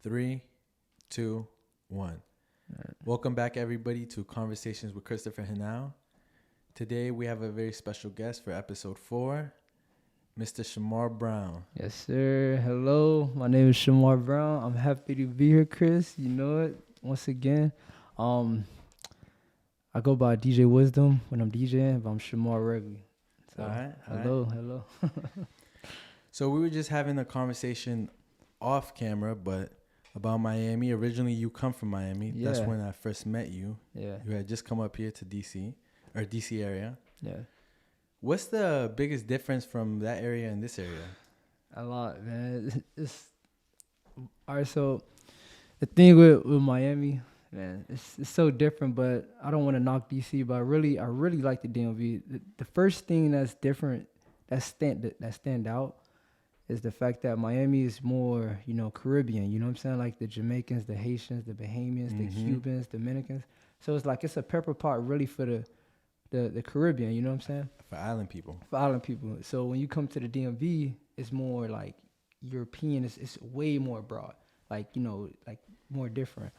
Three, two, one. Welcome back, everybody, to Conversations with Kiahenao. Today, we have a very special guest for episode 4, Mr. Shemahr Brown. Yes, sir. Hello, my name is Shemahr Brown. I'm happy to be here, Chris. You know it. Once again, I go by DJ Wisdom when I'm DJing, but I'm Shemahr regularly. So, All right. hello. So we were just having a conversation off camera, but about Miami. Originally, you come from Miami. Yeah. That's when I first met you. Yeah, You had just come up here to DC area. yeah. What's the biggest difference from that area and this area? A lot, man. It's all right. So the thing with Miami, man, it's so different. But I don't want to knock DC, but I really like the DMV. The first thing that's different, that stand out, is the fact that Miami is more, Caribbean. You know what I'm saying? Like the Jamaicans, the Haitians, the Bahamians, the Cubans, Dominicans. So it's a pepper pot really for the Caribbean. You know what I'm saying? For island people. For island people. So when you come to the DMV, it's more like European. It's way more broad. Like more different.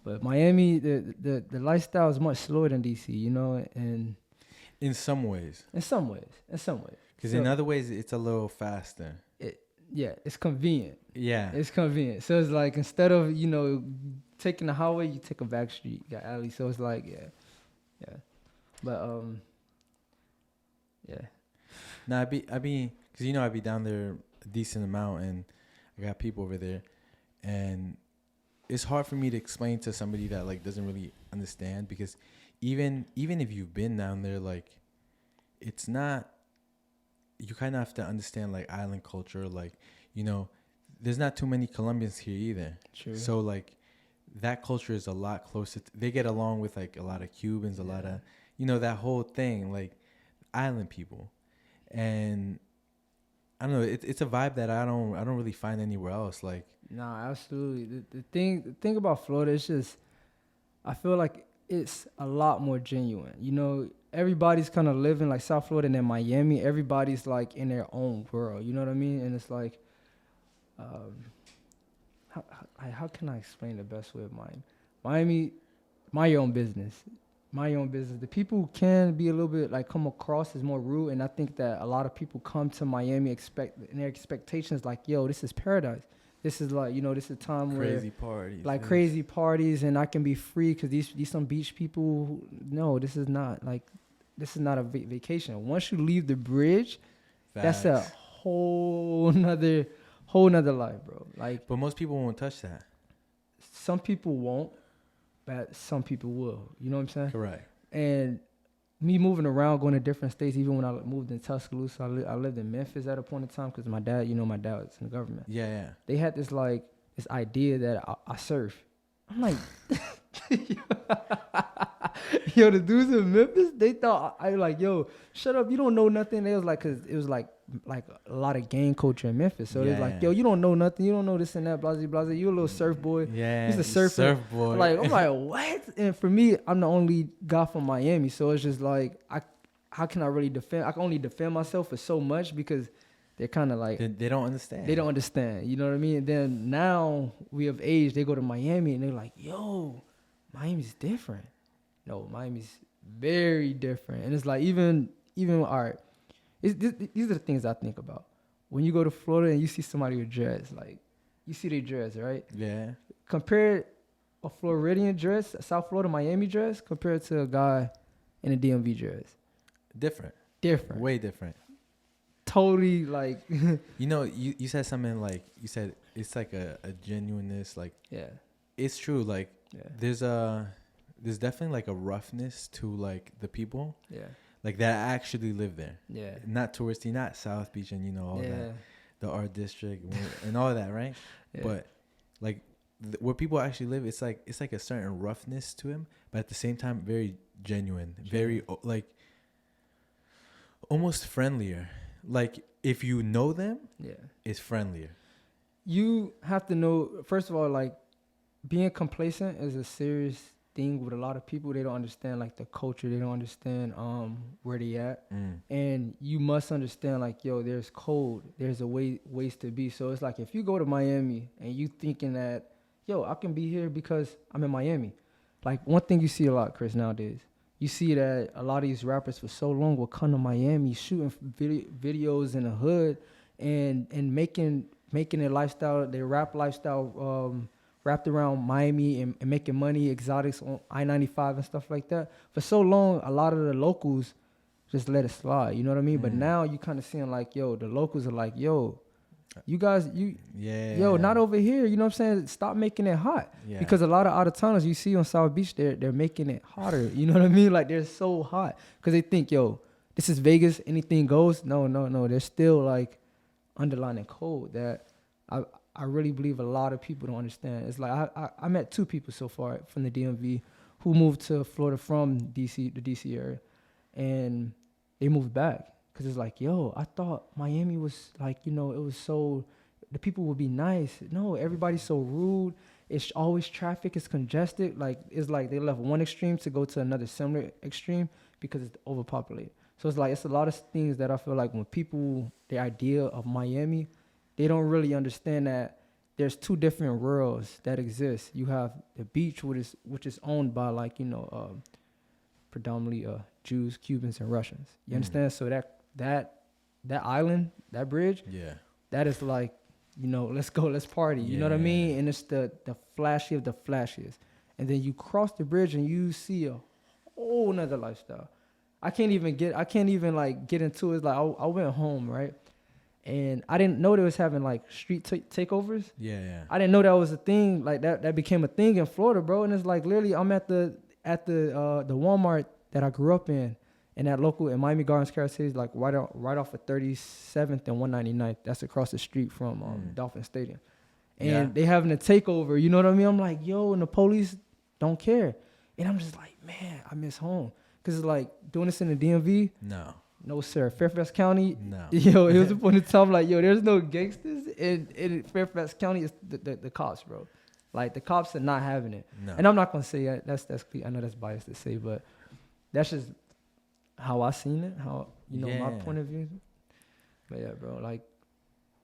But Miami, the lifestyle is much slower than DC. And In some ways. in some ways. Because in other ways, it's a little faster. It's convenient. Yeah. It's convenient. So it's like instead of, taking the highway, you take a back street, you got alley. So it's like, yeah. But yeah. Nah, I be, because I be down there a decent amount, and I got people over there, and it's hard for me to explain to somebody that like doesn't really understand, because even if you've been down there, like it's not. You kind of have to understand like island culture, like there's not too many Colombians here either. True. So like that culture is a lot closer. They get along with like a lot of Cubans, a lot of that whole thing, like island people, and I don't know. It's a vibe that I don't really find anywhere else. Like Nah, absolutely. The thing about Florida is just, I feel like it's a lot more genuine. Everybody's kind of living like South Florida and then Miami. Everybody's like in their own world. You know what I mean? And it's like, how can I explain the best way of Miami? Miami, mind your own business. Mind your own business. The people can be a little bit like come across as more rude, and I think that a lot of people come to Miami and their expectations like, yo, this is paradise. This is like, this is a time crazy parties, like crazy parties, and I can be free because these some beach people. No, this is not a vacation. Once you leave the bridge, Facts. that's a whole nother life, bro. Like, But most people won't touch that. some people won't, but some people will. You know what I'm saying? Correct. And me moving around, going to different states, even when I moved in Tuscaloosa, I lived in Memphis at a point in time because my dad was in the government. Yeah. They had this idea that I surf. I'm like, yo, the dudes in Memphis, they thought I like, yo, shut up, you don't know nothing. They was like, cause it was like a lot of gang culture in Memphis. So they was like, yo, you don't know nothing, you don't know this and that, blah blah. You a little surf boy. Yeah. He's a surfer. Surf boy. I'm like, what? And for me, I'm the only guy from Miami, so it's just like, how can I really defend? I can only defend myself for so much because they're kind of like they don't understand. They don't understand. You know what I mean? And then now we have age. They go to Miami and they're like, yo, Miami's different. No, Miami's very different. And it's like even all right. These are the things I think about. When you go to Florida and you see somebody with dreads, like you see their dreads, right? Yeah. Compare a Floridian dress, a South Florida Miami dress, compared to a guy in a DMV dress. Different. Way different. Totally like you said something like you said it's like a genuineness, like it's true, like there's definitely like a roughness to like the people like that actually live there, not touristy, not South Beach and all that, the art district and all that, right? But like where people actually live, it's like a certain roughness to him, but at the same time very genuine. Very like almost friendlier. Like if you know them, it's friendlier. You have to know, first of all, like being complacent is a serious thing with a lot of people. They don't understand like the culture. They don't understand where they at. And you must understand like, yo, there's code. There's a ways to be. So it's like if you go to Miami and you thinking that yo, I can be here because I'm in Miami. Like, one thing you see a lot, Chris, nowadays, you see that a lot of these rappers for so long will come to Miami shooting videos in the hood and making their lifestyle, their rap lifestyle, wrapped around Miami and making money, exotics on I-95 and stuff like that. For so long, a lot of the locals just let it slide, you know what I mean? But now you kind of seeing like, yo, the locals are like, yo, you guys, yo, not over here, you know what I'm saying? Stop making it hot. Yeah. Because a lot of out-of-towners you see on South Beach, they're making it hotter, you know what I mean? Like, they're so hot because they think, yo, this is Vegas, anything goes. No, there's still like underlying code that I really believe a lot of people don't understand. It's like I met 2 people so far from the DMV who moved to Florida from DC, the DC area, and they moved back because it's like, yo, I thought Miami was like, you know, it was so, the people would be nice. No, everybody's so rude. It's always traffic. It's congested. Like, it's like they left one extreme to go to another similar extreme because it's overpopulated. So it's like, it's a lot of things that I feel like when people, the idea of Miami, they don't really understand that there's 2 different worlds that exist. You have the beach, which is owned by, like, you know, predominantly Jews, Cubans, and Russians. You understand? So that island, that bridge, that is like, you know, let's go, let's party. You know what I mean? And it's the flashy of the flashiest. And then you cross the bridge and you see a whole nother lifestyle. I can't even like get into it. It's like I went home, right? And I didn't know they was having like street takeovers. Yeah. I didn't know that was a thing. Like that became a thing in Florida, bro. And it's like literally I'm at the Walmart that I grew up in that local in Miami Gardens, Carol City, like right off of 37th and 199th. That's across the street from Dolphin Stadium. And they having a takeover, you know what I mean? I'm like, yo, and the police don't care. And I'm just like, man, I miss home. Because it's like doing this in the DMV. No, sir. Fairfax County. No. Yo, it was a point in time like, yo, there's no gangsters in Fairfax County. It's the cops, bro. Like, the cops are not having it. No. And I'm not going to say that. That's I know that's biased to say, but that's just how I seen it, how, you know, my point of view. But yeah, bro, like,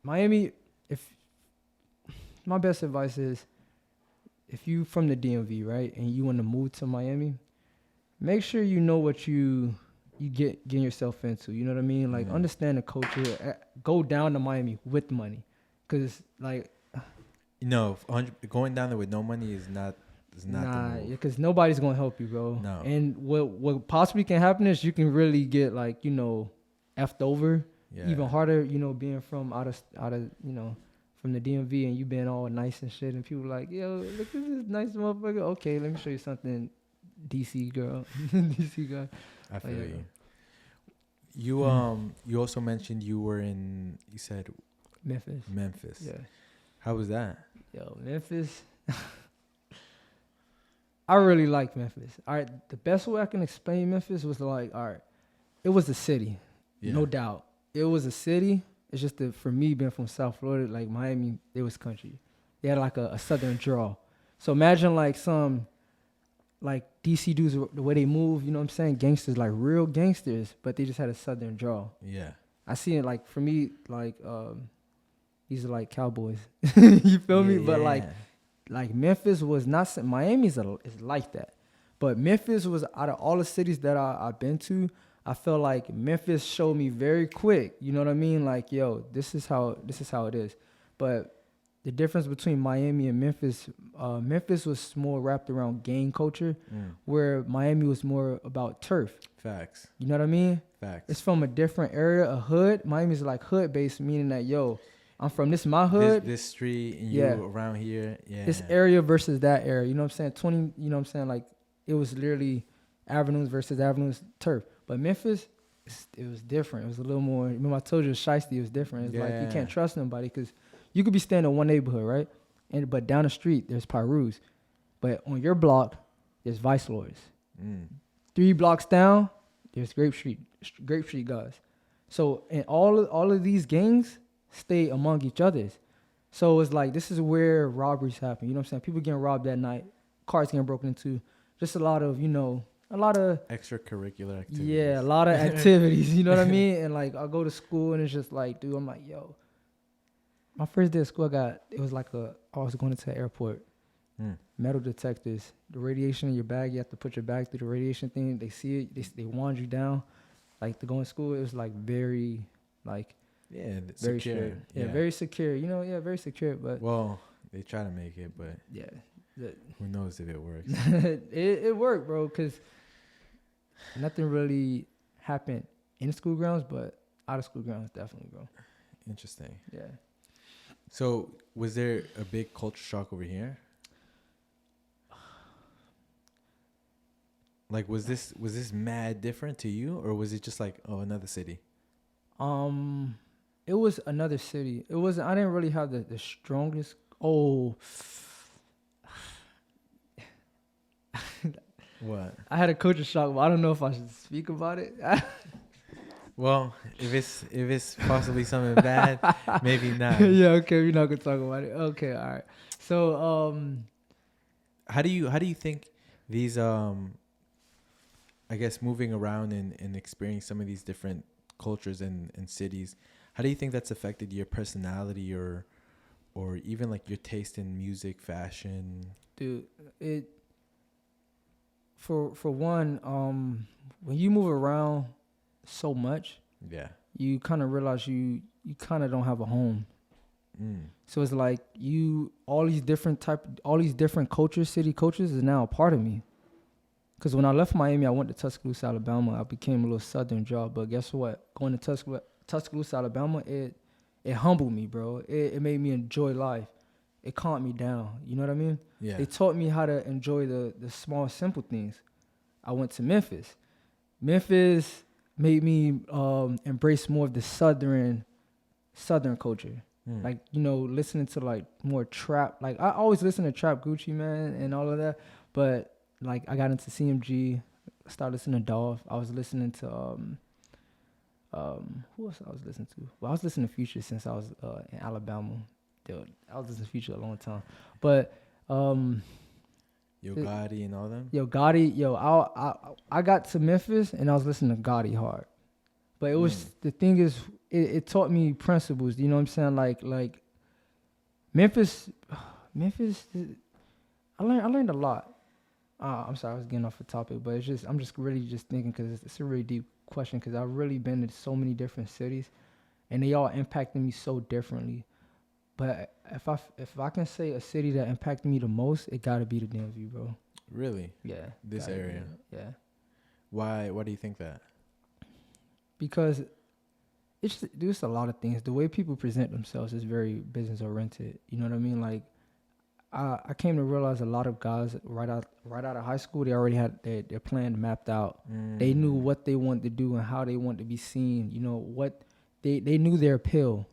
Miami, my best advice is, if you from the DMV, right, and you want to move to Miami, make sure you know what you getting yourself into. You know what I mean? Like, understand the culture. Go down to Miami with money, because like, no, going down there with no money is not. Nah, because nobody's gonna help you, bro. No. And what possibly can happen is you can really get, like, you know, effed over. Yeah. Even harder, you know, being from out of you know, from the DMV, and you being all nice and shit, and people like, yo, look at this nice motherfucker. Okay, let me show you something, DC girl, DC guy. I feel you. You also mentioned you were in, you said Memphis. Yeah. How was that? Yo, Memphis. I really like Memphis. All right, the best way I can explain Memphis was like, all right, it was a city, no doubt. It was a city. It's just that for me, being from South Florida, like Miami, it was country. They had like a southern draw. So imagine like some, like DC dudes, the way they move, you know what I'm saying? Gangsters, like real gangsters, but they just had a southern draw. Yeah. I see it like, for me, like, these are like cowboys. You feel me? But like Memphis was not, Miami is like that. But Memphis was, out of all the cities that I've been to, I felt like Memphis showed me very quick. You know what I mean? Like, yo, this is how it is. But the difference between Miami and Memphis, Memphis was more wrapped around gang culture, where Miami was more about turf. Facts. You know what I mean? Facts. It's from a different area, a hood. Miami's like hood based, meaning that, yo, I'm from my hood. This street, and you around here. Yeah. This area versus that area. You know what I'm saying? 20, you know what I'm saying? Like, it was literally avenues versus avenues, turf. But Memphis, it was different. It was a little more, remember I told you, shiesty was different. It's like, you can't trust nobody, because you could be staying in one neighborhood, right? But down the street, there's Pyrus. But on your block, there's Vice Lords. 3 blocks down, there's Grape Street guys. So, and all of these gangs stay among each other's. So it's like, this is where robberies happen. You know what I'm saying? People getting robbed that night, cars getting broken into, just a lot of extracurricular activities. Yeah, a lot of activities. You know what I mean? And like, I go to school and it's just like, dude, I'm like, yo, my first day of school, it was like I was going into the airport, Metal detectors. The radiation in your bag, you have to put your bag through the radiation thing. They see it. They wand you down. Like to go in school, it was like very, like very secure. Strict. Yeah, very secure. You know, very secure. But well, they try to make it, but yeah, who knows if it works? it worked, bro. Cause nothing really happened in school grounds, but out of school grounds, definitely, bro. Interesting. Yeah. So, was there a big culture shock over here? Like, was this mad different to you, or was it just like, oh, another city? It was another city. It was. I didn't really have the strongest. Oh. What? I had a culture shock, but I don't know if I should speak about it. Well, if it's possibly something bad, maybe not. Yeah, okay, we're not gonna talk about it. Okay, all right. So, how do you think these I guess moving around and experiencing some of these different cultures and cities, how do you think that's affected your personality or even like your taste in music, fashion? Dude, it for one, when you move around so much, you kind of realize you kind of don't have a home. So it's like all these different cultures, city cultures is now a part of me. Because when I left Miami, I went to Tuscaloosa, Alabama. I became a little southern job, but guess what? Going to Tuscaloosa, Alabama, it humbled me, bro. It made me enjoy life. It calmed me down. You know what I mean? Yeah. They taught me how to enjoy the small, simple things. I went to Memphis. Memphis made me embrace more of the southern culture. Like, you know, listening to like more trap. Like I always listen to Trap Gucci, man, and all of that. But like I got into CMG, started listening to Dolph. I was listening to who else I was listening to? Well, I was listening to Future since I was in Alabama. Dude, I was listening to Future a long time. But Yo Gotti and all them? Yo Gotti, I got to Memphis and I was listening to Gotti hard. But it was the thing is it taught me principles, you know what I'm saying? Like Memphis I learned a lot. I'm sorry, I was getting off the topic, but I'm just really just thinking because it's a really deep question because I've really been to so many different cities, and they all impacted me so differently. But if I can say a city that impacted me the most, it gotta be the DMV, bro. Really? Yeah. This area. Yeah. Why do you think that? Because there's a lot of things. The way people present themselves is very business oriented. You know what I mean? Like I came to realize a lot of guys right out of high school, they already had their plan mapped out. They knew what they wanted to do and how they wanted to be seen. You know what they knew their appeal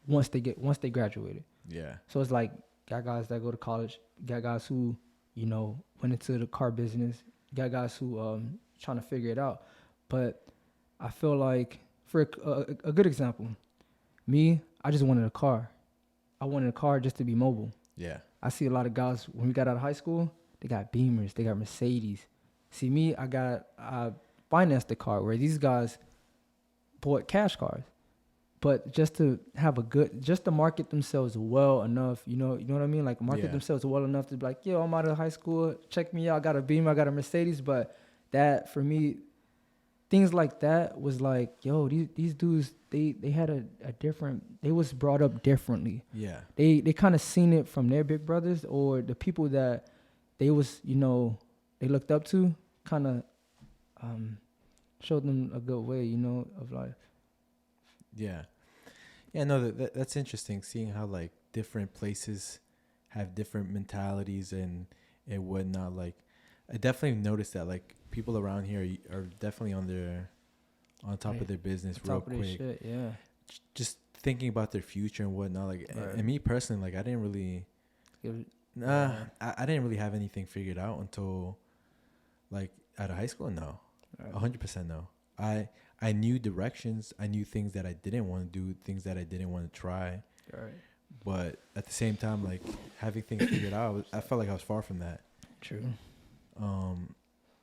once they graduated. Yeah. So it's like got guys that go to college, got guys who went into the car business, got guys who trying to figure it out. But I feel like for a good example, me, I just wanted a car. I wanted a car just to be mobile. Yeah. I see a lot of guys when we got out of high school, they got Beamers, they got Mercedes. See me, I financed the car where these guys bought cash cars. But just to market themselves well enough, you know what I mean? Like market themselves well enough to be like, yo, I'm out of high school, check me out, I got a Beamer, I got a Mercedes. But that for me, things like that was like, yo, these dudes, they had a different, they was brought up differently. Yeah. They kind of seen it from their big brothers or the people that they was, they looked up to, kind of showed them a good way, of life. Yeah. Yeah, no, that's interesting, seeing how like different places have different mentalities and whatnot. Like I definitely noticed that like people around here are definitely on top of their business real quick. Shit, yeah. Just thinking about their future and whatnot. Like and me personally, like I didn't really I didn't really have anything figured out until like out of high school. No. 100% no. I knew directions. I knew things that I didn't want to do, things that I didn't want to try. Right. But at the same time, like having things figured out, I felt like I was far from that. True.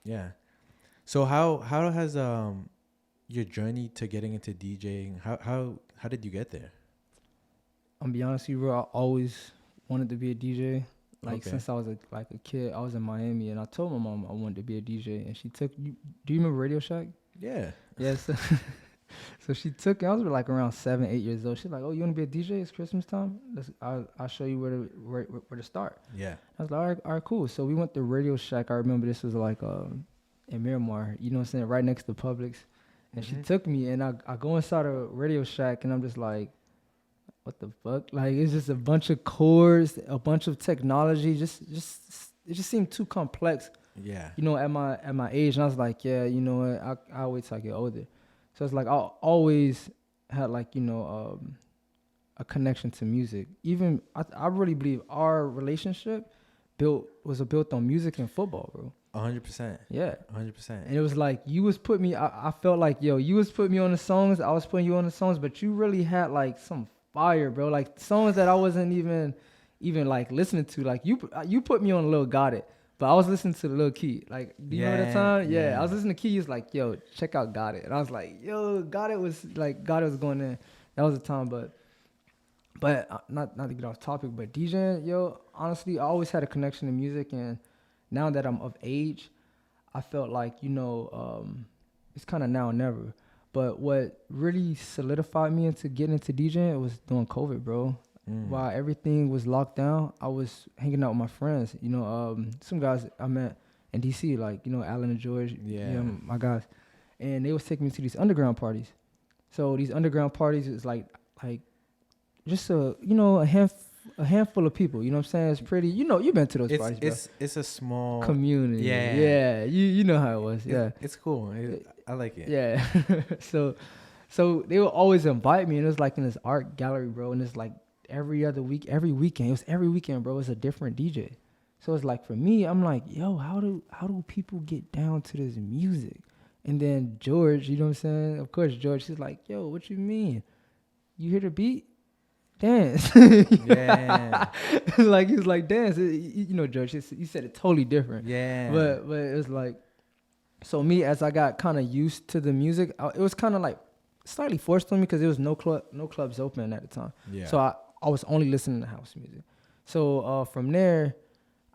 Yeah. So how has your journey to getting into DJing? How did you get there? I'm be honest with you, bro. I always wanted to be a DJ. Like since I was a kid, I was in Miami, and I told my mom I wanted to be a DJ, and she took. Do you remember Radio Shack? Yeah. Yes. Yeah, so she took. I was like around 7, 8 years old. She's like, "Oh, you want to be a DJ? It's Christmas time. I'll show you where to start." Yeah. I was like, all right, cool. So we went to Radio Shack. I remember this was like in Miramar. You know what I'm saying? Right next to Publix. And she took me, and I go inside a Radio Shack, and I'm just like, what the fuck? Like, it's just a bunch of chords, a bunch of technology. Just it just seemed too complex. Yeah. You know, at my age, and I was like, yeah, you know what? I'll wait till I get older. So it's like I always had like, you know, a connection to music. Even I really believe our relationship was built on music and football, bro. 100%. Yeah. 100%. And it was like you was put me. I felt like, yo, you was put me on the songs. I was putting you on the songs, but you really had like some fire, bro. Like songs that I wasn't even like listening to. Like you put me on Lil Got It, but I was listening to Lil Key. Like, do you remember that time? Yeah, I was listening to Key. He was like, yo, check out Got It, and I was like, yo, Got It was going in. That was the time, but not to get off topic, but DJing, yo, honestly, I always had a connection to music, and now that I'm of age, I felt like, you know, it's kind of now or never. But what really solidified me into getting into DJing was during COVID, bro. While everything was locked down, I was hanging out with my friends. You know, some guys I met in DC, like, you know, Alan and George, my guys, and they was taking me to these underground parties. So these underground parties is like just a handful of people. You know what I'm saying? It's pretty. You know, you've been to those parties, bro. It's a small community. Yeah. You know how it was. It's cool. I like it. Yeah. So they would always invite me, and it was like in this art gallery, bro. And it's like every weekend. It was every weekend, bro. It's a different DJ. So it's like for me, I'm like, yo, how do people get down to this music? And then George, you know what I'm saying? Of course, George, he's like, yo, what you mean? You hear the beat? Dance. Yeah. Like, he was like, dance. You know, George, he said it totally different. Yeah. But it was like, so me, as I got kind of used to the music, it was kind of like slightly forced on me because there was no clubs open at the time. Yeah. So I was only listening to house music. So from there,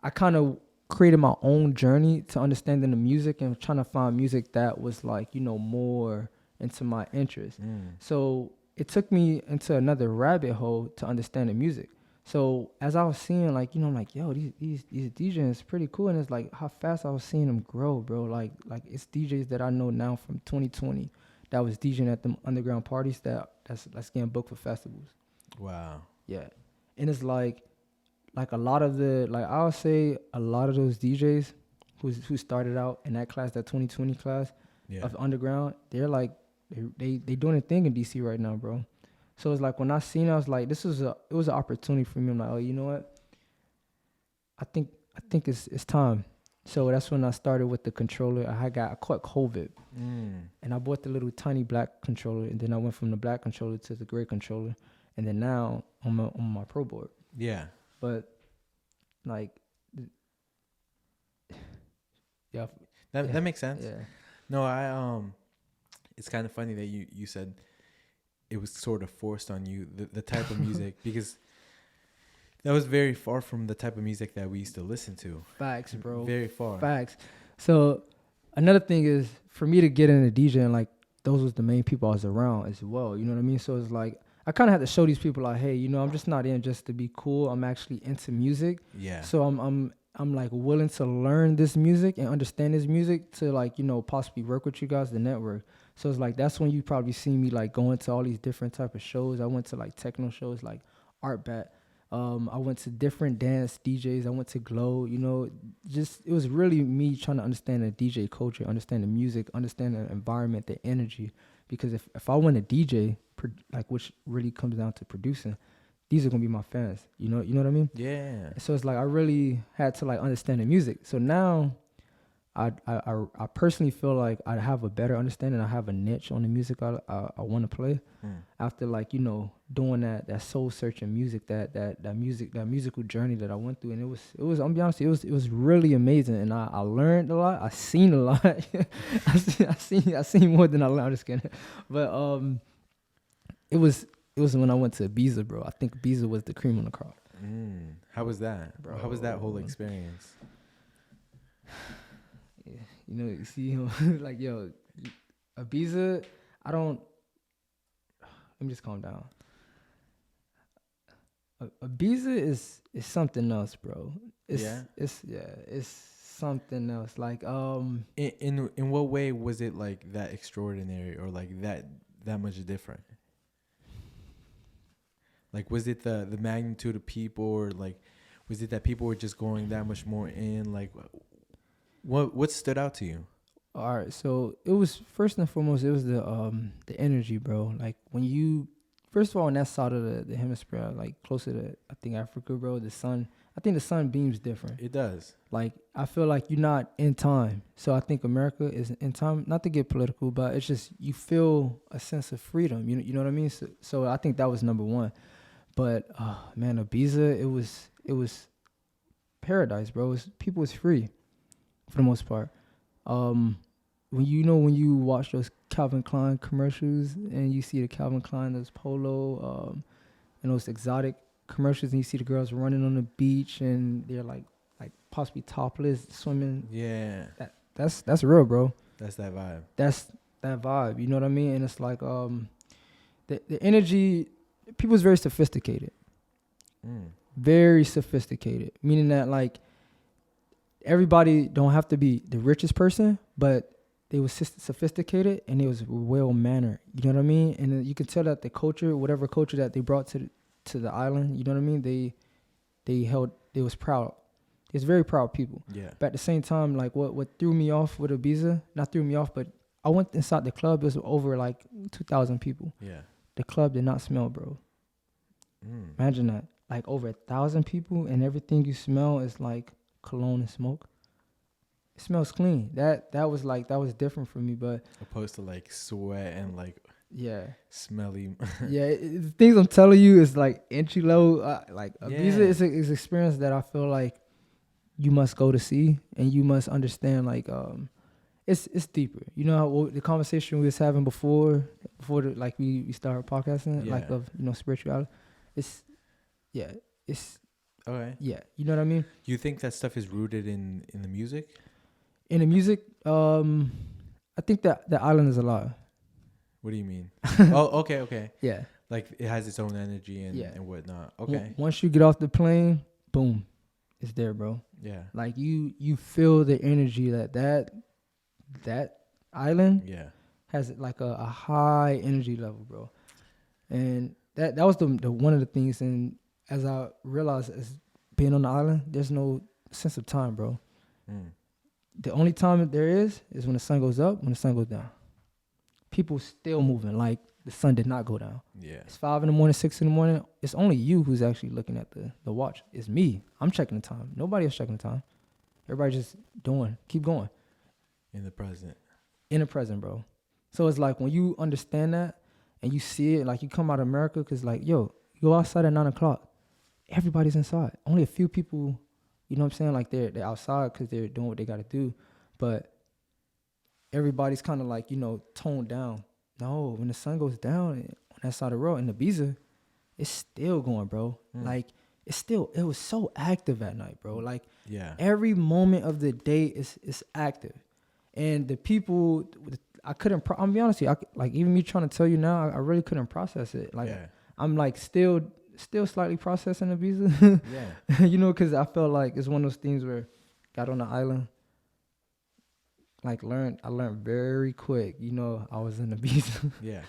I kind of created my own journey to understanding the music and trying to find music that was like, you know, more into my interest. So it took me into another rabbit hole to understand the music. So as I was seeing, like, you know, I'm like, yo, these DJs is pretty cool. And it's like how fast I was seeing them grow, bro. Like it's DJs that I know now from 2020 that was DJing at them underground parties that's getting booked for festivals. Wow. Yeah. And it's like a lot of I would say a lot of those DJs who started out in that class, that 2020 class of underground, they're like, they doing a thing in DC right now, bro. So it's like when I seen it, I was like, it was an opportunity for me. I'm like, oh, you know what? I think it's time. So that's when I started with the controller. I caught COVID, and I bought the little tiny black controller, and then I went from the black controller to the gray controller, and then now I'm on my pro board. Yeah. But like, that makes sense. Yeah. No, it's kind of funny that you said it was sort of forced on you, the type of music, because that was very far from the type of music that we used to listen to. Facts, bro. Very far. Facts. So another thing is for me to get into DJing, like those was the main people I was around as well. You know what I mean? So it's like I kind of had to show these people like, hey, you know, I'm just not in just to be cool. I'm actually into music. Yeah. So I'm like willing to learn this music and understand this music to like, you know, possibly work with you guys, the network. So it's like that's when you probably see me like going to all these different type of shows. I went to like techno shows like Art Bat. I went to different dance DJs. I went to Glow. You know, just it was really me trying to understand the DJ culture, understand the music, understand the environment, the energy. Because if I want to DJ, like which really comes down to producing, these are gonna be my fans. You know what I mean? Yeah. So it's like I really had to like understand the music. So now I personally feel like I have a better understanding. I have a niche on the music I want to play. After like, you know, doing that soul searching music, that musical journey that I went through, and it was I'm be honest, it was really amazing, and I learned a lot. I seen a lot. I seen more than I learned. I'm just kidding, but it was when I went to Ibiza, bro. I think Ibiza was the cream on the crop. How was that? Bro, how was that whole experience? Yeah, you see him like, yo, Ibiza, I don't. Let me just calm down. Ibiza is something else, bro. It's something else. Like in what way was it like that extraordinary or like that much different? Like, was it the magnitude of people, or like was it that people were just going that much more in? Like, what stood out to you? All right, so it was first and foremost, it was the energy, bro. Like when you first of all on that side of the hemisphere, like closer to I think Africa, bro, I think the sun beams different. It does. Like I feel like you're not in time. So I think America is in time, not to get political, but it's just you feel a sense of freedom. You know what I mean? So I think that was number one. But man, Ibiza, it was paradise, bro. People was free for the most part. When you watch those Calvin Klein commercials and you see the Calvin Klein, those polo, and those exotic commercials, and you see the girls running on the beach and they're like possibly topless swimming. Yeah, that's real, bro. That's that vibe. That's that vibe. You know what I mean? And it's like the energy. People's very sophisticated. Very sophisticated, meaning that like everybody don't have to be the richest person, but they was sophisticated and they was well mannered. You know what I mean? And you can tell that the culture, whatever culture that they brought to the island, you know what I mean? They was proud. It's very proud people. Yeah. But at the same time, like what threw me off with Ibiza, not threw me off, but I went inside the club. It was over like 2,000 people. Yeah. The club did not smell, bro. Imagine that. Like over 1,000 people and everything you smell is like cologne and smoke. It smells clean. That was different for me, but opposed to like sweat and like smelly. The things I'm telling you is like entry level. Like Ibiza is an experience that I feel like you must go to see and you must understand. Like it's deeper. You know how the conversation we was having before we started podcasting, like of spirituality. It's okay. Yeah, you know what I mean. You think that stuff is rooted in the music? In the music, I think that the island is alive. What do you mean? Oh, okay. Yeah. Like it has its own energy and whatnot. Okay. Once you get off the plane, boom, it's there, bro. Yeah. Like you feel the energy that island has like a high energy level, bro. And that was the one of the things. And as I realized, as being on the island, there's no sense of time, bro. The only time there is when the sun goes up, when the sun goes down. People still moving like the sun did not go down. Yeah. It's 5 a.m, 6 a.m. It's only you who's actually looking at the watch. It's me. I'm checking the time. Nobody else checking the time. Everybody just keep going. In the present. In the present, bro. So it's like when you understand that and you see it, like you come out of America, because like, yo, you go outside at 9 o'clock. Everybody's inside. Only a few people, you know what I'm saying? Like they're outside because they're doing what they got to do. But everybody's kind of like, toned down. No, when the sun goes down on that side of the road in Ibiza, it's still going, bro. Like it was so active at night, bro. Like every moment of the day is active. And the people, I couldn't, I'm gonna be honest with you, like even me trying to tell you now, I really couldn't process it. Like I'm like still slightly processing Ibiza. Because I felt like it's one of those things where got on the island, like I learned very quick. I was in Ibiza. Yeah.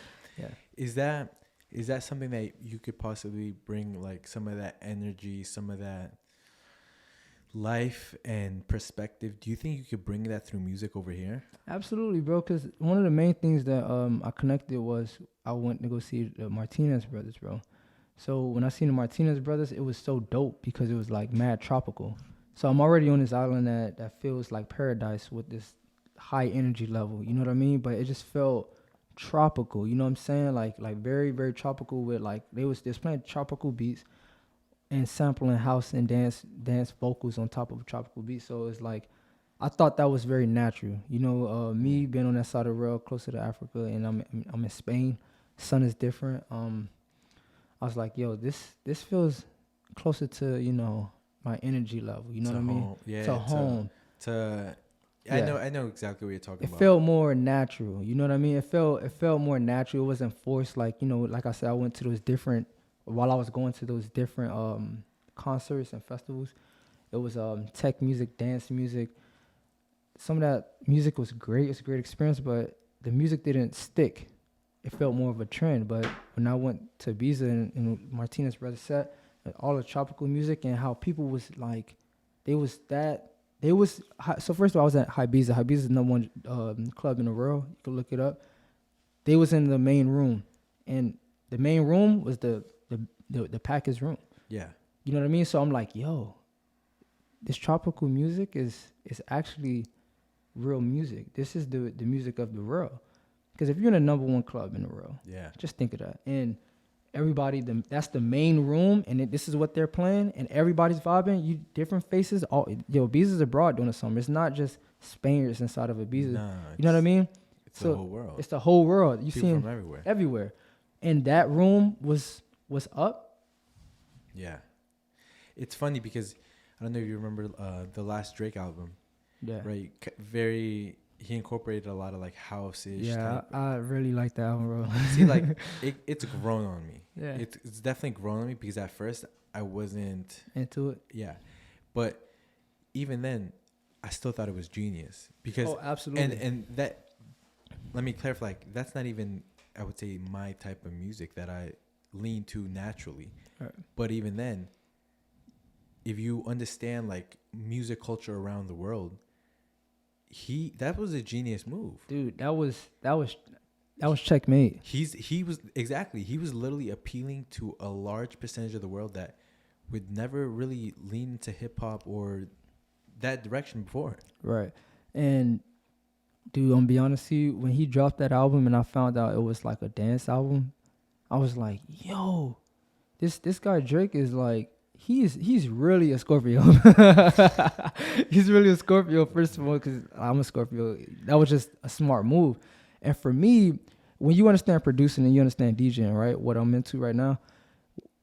Is that something that you could possibly bring, like some of that energy, some of that life and perspective? Do you think you could bring that through music over here? Absolutely, bro. Because one of the main things that I connected was I went to go see the Martinez brothers, bro. So when I seen the Martinez brothers, it was so dope because it was like mad tropical. So I'm already on this island that feels like paradise with this high energy level. You know what I mean? But it just felt tropical. You know what I'm saying? Like very, very tropical with like they was playing tropical beats and sampling house and dance vocals on top of a tropical beat. So it's like I thought that was very natural. Me being on that side of the world closer to Africa, and I'm in Spain. Sun is different. I was like, yo, this feels closer to, you know, my energy level. You know what I mean? Yeah. To home. I know exactly what you're talking about. It felt more natural. You know what I mean? It felt more natural. It wasn't forced. Like, you know, like I said, I went to those different, while I was going to those different concerts and festivals, it was tech music, dance music. Some of that music was great. It's a great experience, but the music didn't stick. It felt more of a trend. But when I went to Ibiza and Martinez brother set, all the tropical music and how people was like, so first of all, I was at Ibiza. Ibiza is the number one club in the world. You can look it up. They was in the main room, and the main room was the package room. Yeah. You know what I mean? So I'm like, yo, this tropical music is actually real music. This is the music of the world. Because if you're in the number one club in the world, just think of that. And everybody, that's the main room, and this is what they're playing, and everybody's vibing. You different faces. Ibiza's abroad during the summer. It's not just Spaniards inside of Ibiza. No, you know what I mean? It's the whole world. It's the whole world. You see from everywhere. And that room was up. Yeah, it's funny because I don't know if you remember the last Drake album. Yeah. Right. He incorporated a lot of like house-ish. Yeah, I really like that album, bro. See, like it's grown on me. Yeah. It's definitely grown on me because at first I wasn't into it. Yeah, but even then, I still thought it was genius because absolutely. And that, let me clarify. Like, that's not even, I would say, my type of music that I lean to naturally. Right. But even then, if you understand like music culture around the world, that was a genius move, dude. That was checkmate. He was literally appealing to a large percentage of the world that would never really lean into hip hop or that direction before. Right. And dude, I'm gonna be honest with you, when he dropped that album and I found out it was like a dance album, I was like, yo, this guy Drake is like, he's really a Scorpio. He's really a Scorpio, first of all, because I'm a Scorpio. That was just a smart move. And for me, when you understand producing and you understand DJing, right, what I'm into right now,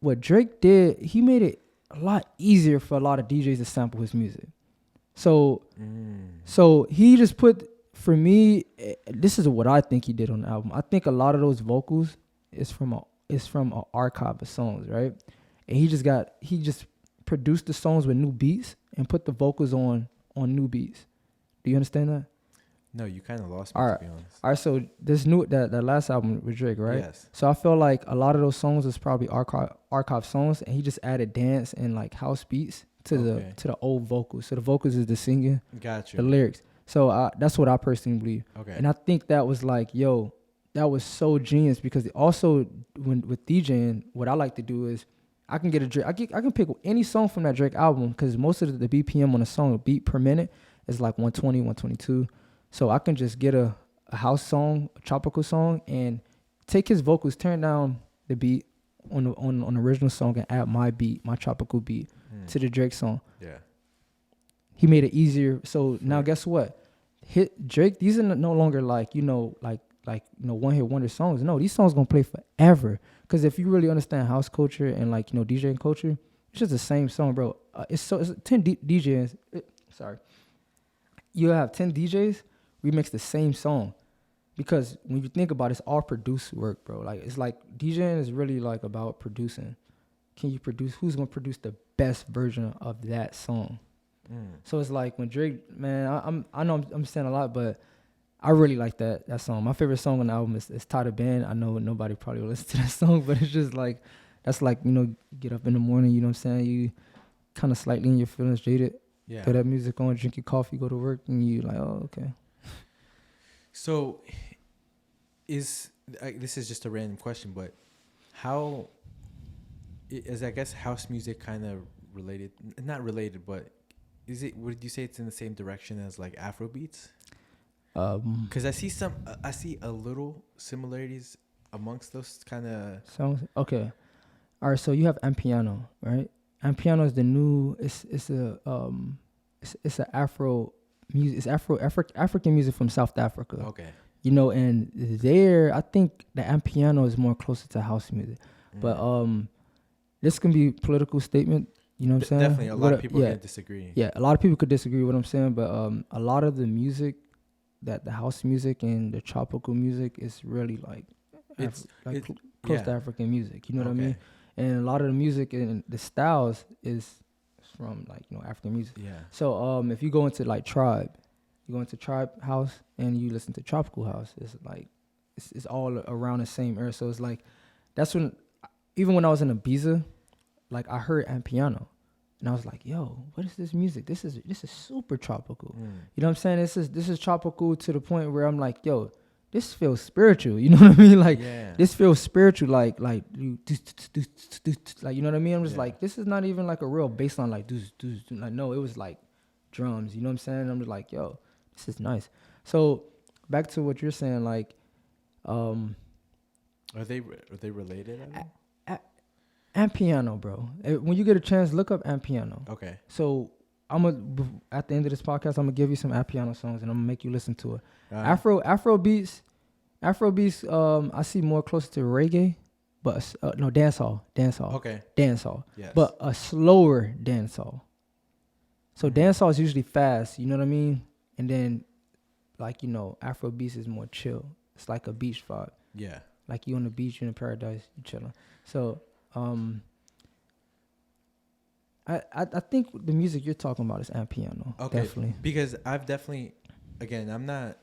what Drake did, he made it a lot easier for a lot of DJs to sample his music. So he just put, for me, this is what I think he did on the album. I think a lot of those vocals is from an archive of songs, right? And he just produced the songs with new beats and put the vocals on new beats. Do you understand that? No, you kind of lost me, to be honest. All right, so this that last album with Drake, right? Yes. So I feel like a lot of those songs is probably archive songs, and he just added dance and like house beats to the old vocals. So the vocals is the singing, gotcha, the lyrics. So that's what I personally believe. Okay. And I think that was like, yo, that was so genius, because also with DJing, what I like to do is I can get a Drake. I can pick any song from that Drake album, because most of the BPM on a song, a beat per minute, is like 120, 122. So I can just get a house song, a tropical song, and take his vocals, turn down the beat on the original song, and add my beat, my tropical beat, to the Drake song. Yeah. He made it easier. So now guess what? Drake, these are no longer like one hit wonder songs. No, these songs gonna play forever. Because if you really understand house culture and like, you know, DJing culture, it's just the same song, bro. It's 10 DJs. You have 10 DJs remix the same song, because when you think about it, it's all produced work, bro. Like, it's like DJing is really like about producing. Can you produce? Who's gonna produce the best version of that song? So it's like when Drake, man, I know I'm saying a lot, but I really like that song. My favorite song on the album is Tie the Band. I know nobody probably will listen to that song, but it's just like, that's like, you know, get up in the morning, you know what I'm saying? You kind of slightly in your feelings, jaded. Yeah. Put that music on, drink your coffee, go to work, and you like, oh, okay. So this is just a random question, but how is, I guess, house music kind of related? Not related, but would you say it's in the same direction as like Afro beats? Because I see a little similarities amongst those kind of songs. Okay, all right. So you have Piano, right? Piano is the new. It's a Afro music. It's African music from South Africa. Okay. You know, and there, I think the Piano is more closer to house music, but this can be political statement. You know what I'm saying? Definitely, a lot of people can disagree. Yeah, a lot of people could disagree with what I'm saying, but a lot of the music, that the house music and the tropical music is really like close to African music. You know what I mean? And a lot of the music and the styles is from like, you know, African music. Yeah. So if you go into like tribe, you go into tribe house and you listen to tropical house, it's like it's all around the same area. So it's like that's when, even when I was in Ibiza, like I heard piano, and I was like, yo, what is this music? This is super tropical. You know what I'm saying? This is tropical to the point where I'm like, yo, this feels spiritual. You know what I mean? Like this feels spiritual. Like you like, you know what I mean? I'm just like, this is not even like a real bass line. Like like, no, it was like drums. You know what I'm saying? I'm just like, yo, this is nice. So back to what you're saying, like, are they related? And piano, bro. When you get a chance, look up and piano. Okay. So at the end of this podcast, I'm gonna give you some piano songs and I'm gonna make you listen to it. Afro beats. I see more closer to reggae, but no, dancehall. Okay. Dancehall. Yes. But a slower dancehall. So dancehall is usually fast. You know what I mean? And then, like, you know, Afro beats is more chill. It's like a beach vibe. Yeah. Like you on the beach, you in paradise, you chilling. So. I think the music you're talking about is piano. Okay. Definitely. Because I've definitely, again, I'm not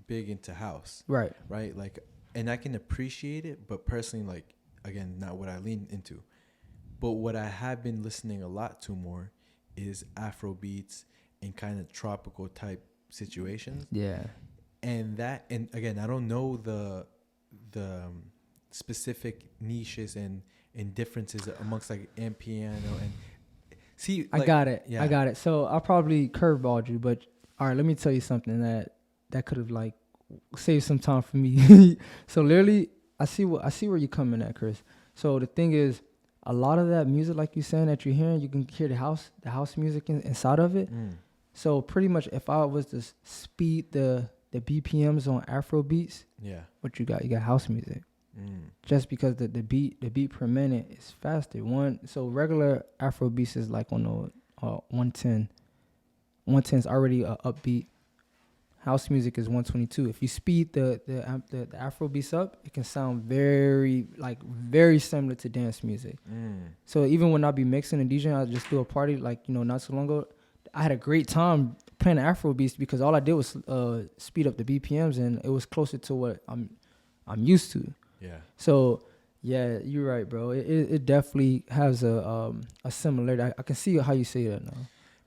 big into house. Right. Like, and I can appreciate it, but personally, like, again, not what I lean into. But what I have been listening a lot to more is Afro beats and kind of tropical type situations. Yeah. And again, I don't know the specific niches and differences amongst like piano and see. Like, I got it. Yeah. I got it. So I probably curveballed you, but all right, let me tell you something that could have like saved some time for me. So literally, I see where you're coming at, Chris. So the thing is, a lot of that music, like you're saying, that you're hearing, you can hear the house music inside of it. So pretty much, if I was to speed the BPMs on Afro beats, what you got house music. Just because the beat per minute is faster. So regular Afro beats is like on the 110. 110 is already a upbeat. House music is 122. If you speed the Afro beats up, it can sound very similar to dance music. So even when I be mixing and DJing, I just do a party like, you know, not so long ago. I had a great time playing the Afro beats because all I did was speed up the BPMs and it was closer to what I'm used to. Yeah. So, yeah, you're right, bro. It definitely has a similarity. I can see how you say that now.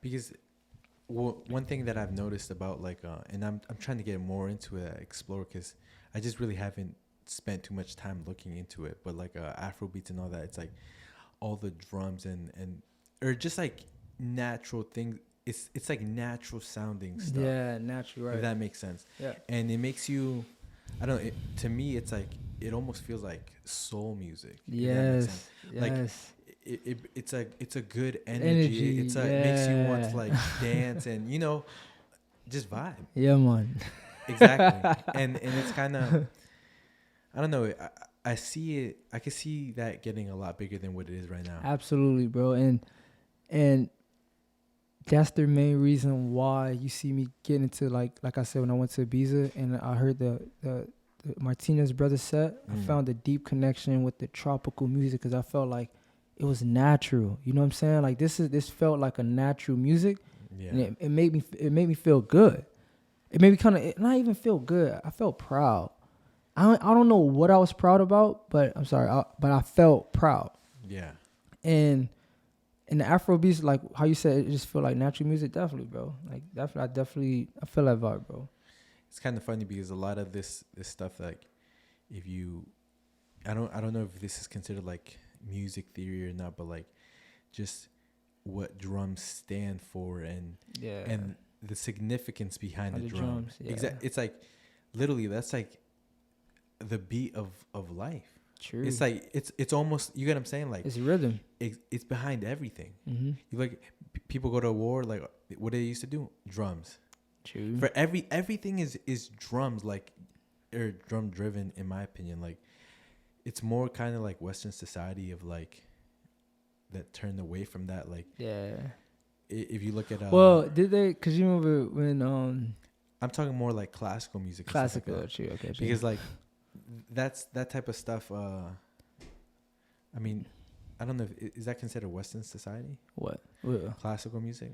Because one thing that I've noticed about like, and I'm trying to get more into it, explore, because I just really haven't spent too much time looking into it. But like Afro beats and all that, it's like all the drums and or just like natural things. It's like natural sounding stuff. Yeah, natural, right? If that makes sense. Yeah. And it makes you, I don't know. To me, it's like it almost feels like soul music. Yes. Like it's a good energy. It makes you want to like dance and, you know, just vibe. Yeah, man. Exactly. and it's kind of, I don't know. I see it. I can see that getting a lot bigger than what it is right now. Absolutely, bro. And that's the main reason why you see me get into like I said, when I went to Ibiza and I heard the Martinez brothers set, I found a deep connection with the tropical music because I felt like it was natural. You know what I'm saying? Like this felt like a natural music. Yeah. And it made me feel good. It made me kind of not even feel good. I felt proud. I don't know what I was proud about, but I'm sorry, but I felt proud. Yeah. And the Afro beats, like how you said, it just feel like natural music. Definitely, bro. Like definitely, I feel that vibe, bro. It's kind of funny because a lot of this stuff, like, if you, I don't know if this is considered like music theory or not, but like, just what drums stand for and the significance behind the drums. Yeah. Exactly. It's like literally that's like the beat of life. True. It's like it's almost, you get what I'm saying? Like it's rhythm. It's behind everything. Mm-hmm. You like people go to war, like what they used to do, drums. True. For everything is drums, like, or drum driven, in my opinion. Like it's more kind of like Western society of like that turned away from that. Like, yeah. If you look at Well, did they? Cause you remember when I'm talking more like classical music. Classical, and stuff like okay. Because like that's that type of stuff. I mean, I don't know. Is that considered Western society? What? Classical music?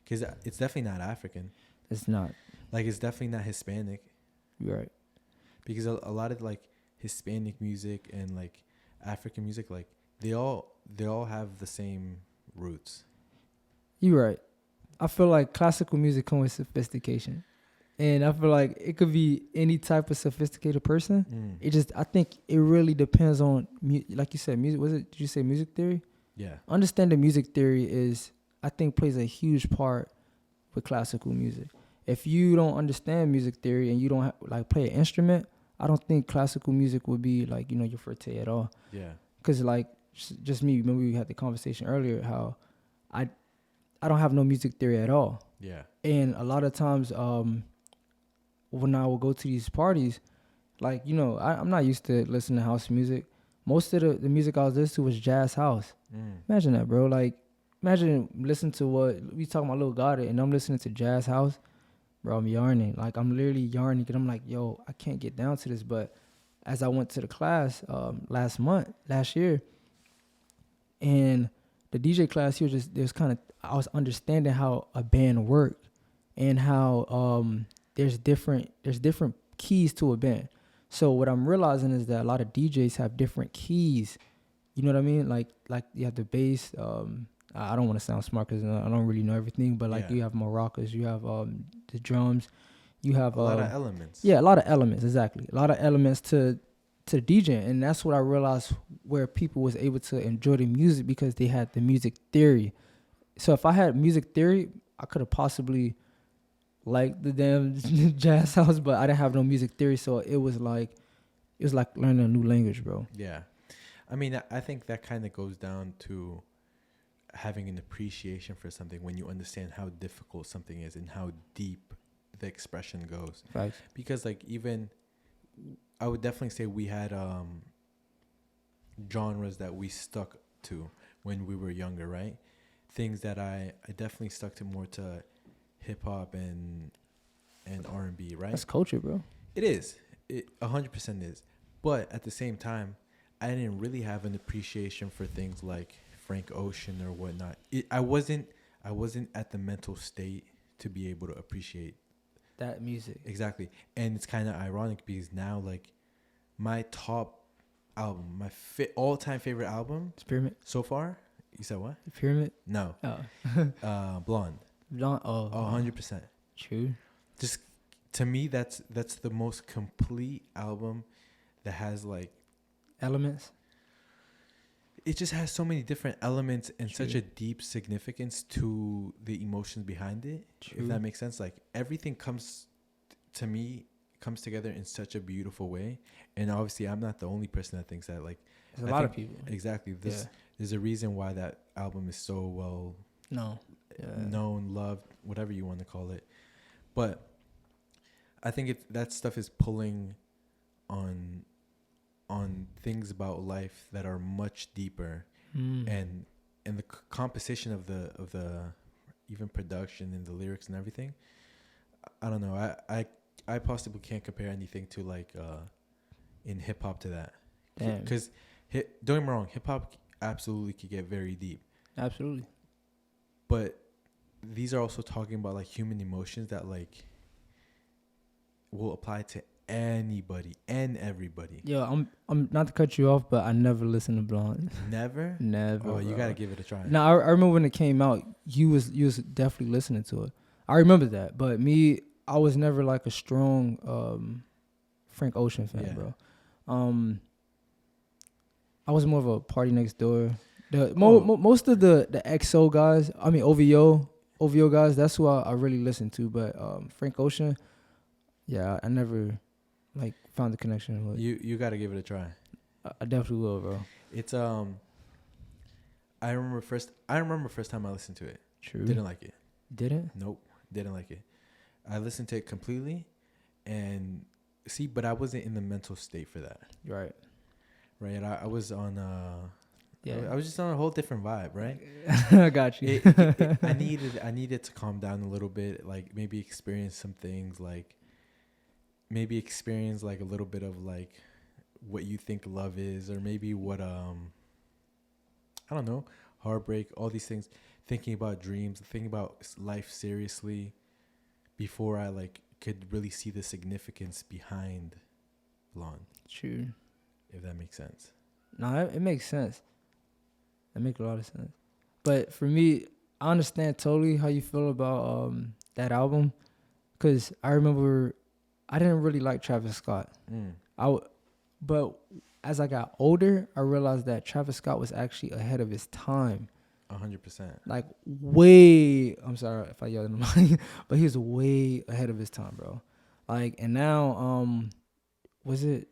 Because it's definitely not African. It's not. Like, it's definitely not Hispanic. Right. Because a lot of like Hispanic music and like African music, like they all have the same roots. You're right. I feel like classical music comes with sophistication. And I feel like it could be any type of sophisticated person. I think it really depends on, like you said, music. Did you say music theory? Yeah. Understanding music theory I think, plays a huge part with classical music. If you don't understand music theory and you don't play an instrument, I don't think classical music would be like, your forte at all. Yeah. Because like just me, remember we had the conversation earlier how I don't have no music theory at all. Yeah. And a lot of times when I will go to these parties, like, I'm not used to listening to house music. Most of the music I was listening to was jazz house. Imagine that, bro. Like, imagine listening to what we talking about Lil Gotti and I'm listening to jazz house. Bro, I'm yarning. Like, I'm literally yarning because I'm like, yo, I can't get down to this. But as I went to the class last year, and the DJ class here, I was understanding how a band worked and how there's different keys to a band. So what I'm realizing is that a lot of DJs have different keys. You know what I mean? Like you have the bass. I don't want to sound smart because I don't really know everything, but you have maracas, you have the drums, you have a lot of elements. Yeah, a lot of elements, exactly. A lot of elements to DJ, and that's what I realized where people was able to enjoy the music because they had the music theory. So if I had music theory, I could have possibly liked the damn jazz house, but I didn't have no music theory, so it was like learning a new language, bro. Yeah, I mean, I think that kind of goes down to having an appreciation for something when you understand how difficult something is and how deep the expression goes. Right. Because like even I would definitely say we had genres that we stuck to when we were younger, right? Things that I definitely stuck to more to hip hop and R&B, right? That's culture, bro. It is. It 100% is. But at the same time, I didn't really have an appreciation for things like Frank Ocean or whatnot. I wasn't at the mental state to be able to appreciate that music. Exactly. And it's kind of ironic because now, like, my top album, my all-time favorite album, Pyramid so far. You said what? Pyramid? No. Oh. Blonde. Blonde. Oh. 100%. True. Just to me, that's the most complete album that has like elements. It just has so many different elements and such a deep significance to the emotions behind it. True. If that makes sense. Like everything comes together in such a beautiful way. And obviously I'm not the only person that thinks that. Like there's a lot of people. Exactly. There's a reason why that album is so well known, loved, whatever you want to call it. But I think that stuff is pulling on things about life that are much deeper, and the composition of the even production and the lyrics and everything. I don't know. I possibly can't compare anything to like in hip hop to that. Because don't get me wrong, hip hop absolutely could get very deep. Absolutely. But these are also talking about like human emotions that like will apply to anybody and everybody. Yo, I'm not to cut you off, but I never listened to Blonde. Never? Never. Oh, you gotta give it a try. No, I remember when it came out, you was definitely listening to it. I remember that, but me, I was never like a strong Frank Ocean fan, bro. I was more of a Party Next Door. Most of the XO guys, I mean OVO guys, that's who I really listened to. But Frank Ocean, yeah, I never like found the connection with. You got to give it a try. I definitely will, bro. It's I remember first time I listened to it. True. Didn't like it. Didn't? Nope. Didn't like it. I listened to it completely, and but I wasn't in the mental state for that. Right. Right. I was on I was just on a whole different vibe, right? I got you. I needed to calm down a little bit, like maybe experience some things, like maybe experience like a little bit of like what you think love is, or maybe what I don't know, heartbreak, all these things, thinking about dreams, thinking about life seriously before I like could really see the significance behind Blonde. True. If that makes sense. No, it makes sense. It makes a lot of sense. But for me, I understand totally how you feel about that album, because I remember I didn't really like Travis Scott. But as I got older, I realized that Travis Scott was actually ahead of his time. 100%. Like way, I'm sorry if I yelled in the mic, but he was way ahead of his time, bro. Like, and now, was the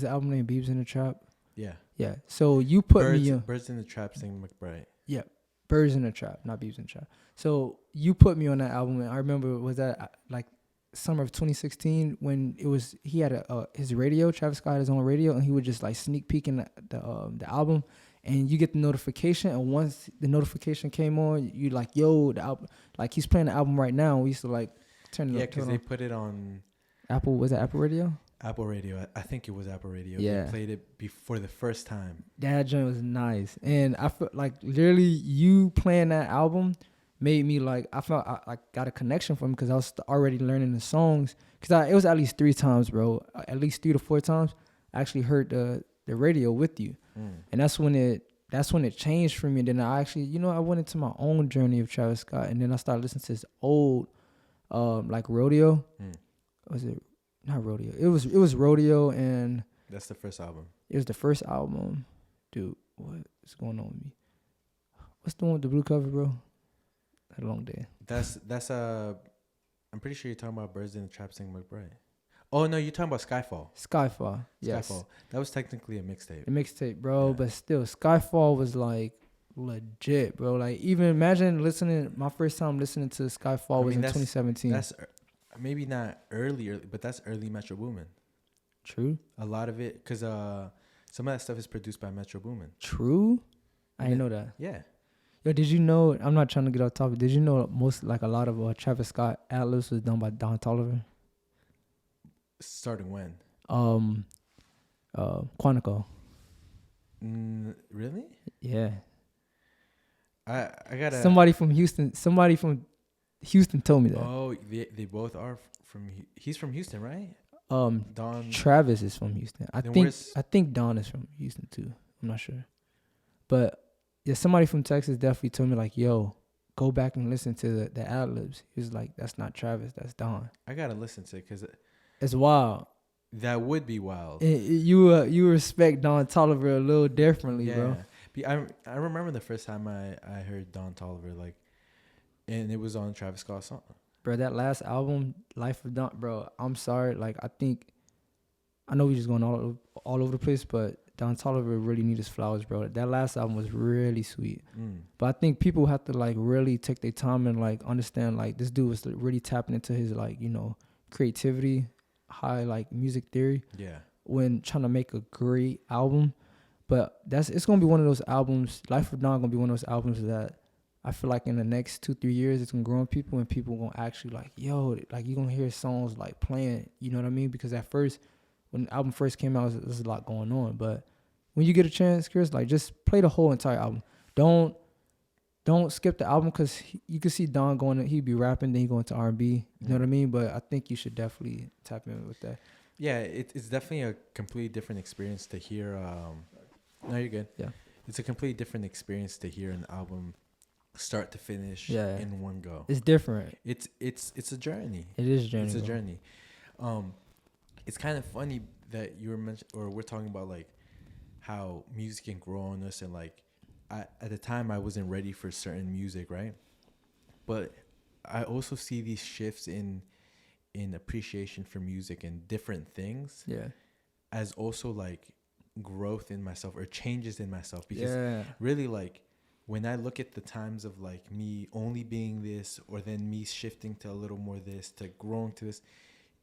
album named Beebs in the Trap? Yeah. Yeah. So you put Birds in the Trap singing McBride. Yeah. Birds in the Trap, not Beebs in the Trap. So you put me on that album, and I remember, was that like summer of 2016 when he had his radio. Travis Scott had his own radio, and he would just like sneak peek in the album, and you get the notification, and once the notification came on, you like, yo, the album, like he's playing the album right now. We used to like turn it. Yeah, because they put it on Apple. Was it Apple Radio? Apple Radio. I think it was Apple Radio. Yeah. They played it before the first time. That joint was nice, and I felt like literally you playing that album made me like, I felt I got a connection from him, because I was already learning the songs. Because it was at least 3 times, bro. At least 3 to 4 times I actually heard the radio with you, and that's when it changed for me. And then I actually, I went into my own journey of Travis Scott, and then I started listening to his old, like Rodeo. Was it not Rodeo? It was Rodeo, and that's the first album. It was the first album, dude. What's going on with me? What's the one with the blue cover, bro? Had a long day. That's I'm pretty sure you're talking about Birds in the Trap singing McBride. Oh no, you're talking about Skyfall. Yes. Skyfall. That was technically a mixtape. Bro, yeah. But still, Skyfall was like legit, bro. Like, even imagine my first time listening to Skyfall was in 2017. That's maybe not early, but that's early Metro Boomin. True. A lot of it, because some of that stuff is produced by Metro Boomin. True. I didn't know that. Yeah. Yo, did you know? I'm not trying to get off topic. Did you know a lot of Travis Scott ad-libs was done by Don Toliver? Starting when? Quantico. Really? Yeah. I gotta. Somebody from Houston told me that. Oh, they both are from. He's from Houston, right? Don. Travis is from Houston. I think Don is from Houston too. I'm not sure, but yeah, somebody from Texas definitely told me like, "Yo, go back and listen to the ad-libs." He was like, "That's not Travis, that's Don." I gotta listen to it because it's wild. That would be wild. You respect Don Toliver a little differently, bro. I remember the first time I heard Don Toliver, like, and it was on Travis Scott's song. Bro, that last album, Life of Don, bro, I'm sorry. Like, I know we just going all over the place, but Don Toliver really needs his flowers, bro. That last album was really sweet. But I think people have to, like, really take their time and, like, understand, like, this dude was really tapping into his, like, creativity, high, like, music theory. Yeah. When trying to make a great album. But it's going to be one of those albums, Life of Don going to be one of those albums that I feel like in the next 2-3 years, it's going to grow on people, and people going to actually like, yo, like, you're going to hear songs like playing, you know what I mean? Because at first, when the album first came out, there's a lot going on. But when you get a chance, Chris, like, just play the whole entire album. Don't skip the album, because you can see Don he'd be rapping, then he go into R&B, you know what I mean? But I think you should definitely tap in with that. Yeah, it's definitely a completely different experience to hear. No, you're good. Yeah. It's a completely different experience to hear an album start to finish in one go. It's different. It's a journey. It is a journey. It's a journey. It's kind of funny that you were we're talking about like how music can grow on us, and like at the time I wasn't ready for certain music, right? But I also see these shifts in appreciation for music and different things. Yeah. As also like growth in myself or changes in myself, because really, like, when I look at the times of like me only being this, or then me shifting to a little more this, to growing to this,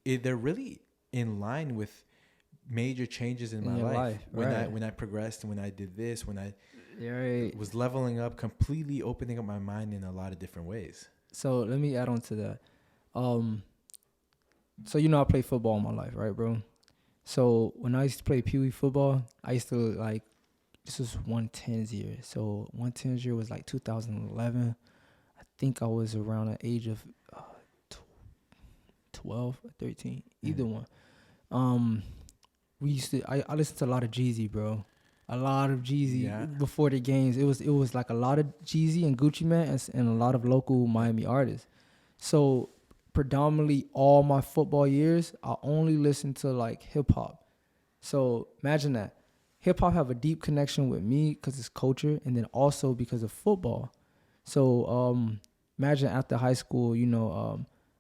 they're really in line with major changes in my life. When I progressed, when I did this, when I was leveling up, completely opening up my mind in a lot of different ways. So let me add on to that. So I played football all my life, right, bro? So when I used to play Pee Wee football, I used to like, this was 110's year. So 110's year was like 2011. I think I was around the age of 12 or 13, either one. I listened to a lot of Jeezy, bro. A lot of Jeezy before the games. It was like a lot of Jeezy and Gucci Mane and a lot of local Miami artists. So predominantly all my football years, I only listened to like hip hop. So imagine that. Hip hop have a deep connection with me because it's culture, and then also because of football. So imagine after high school,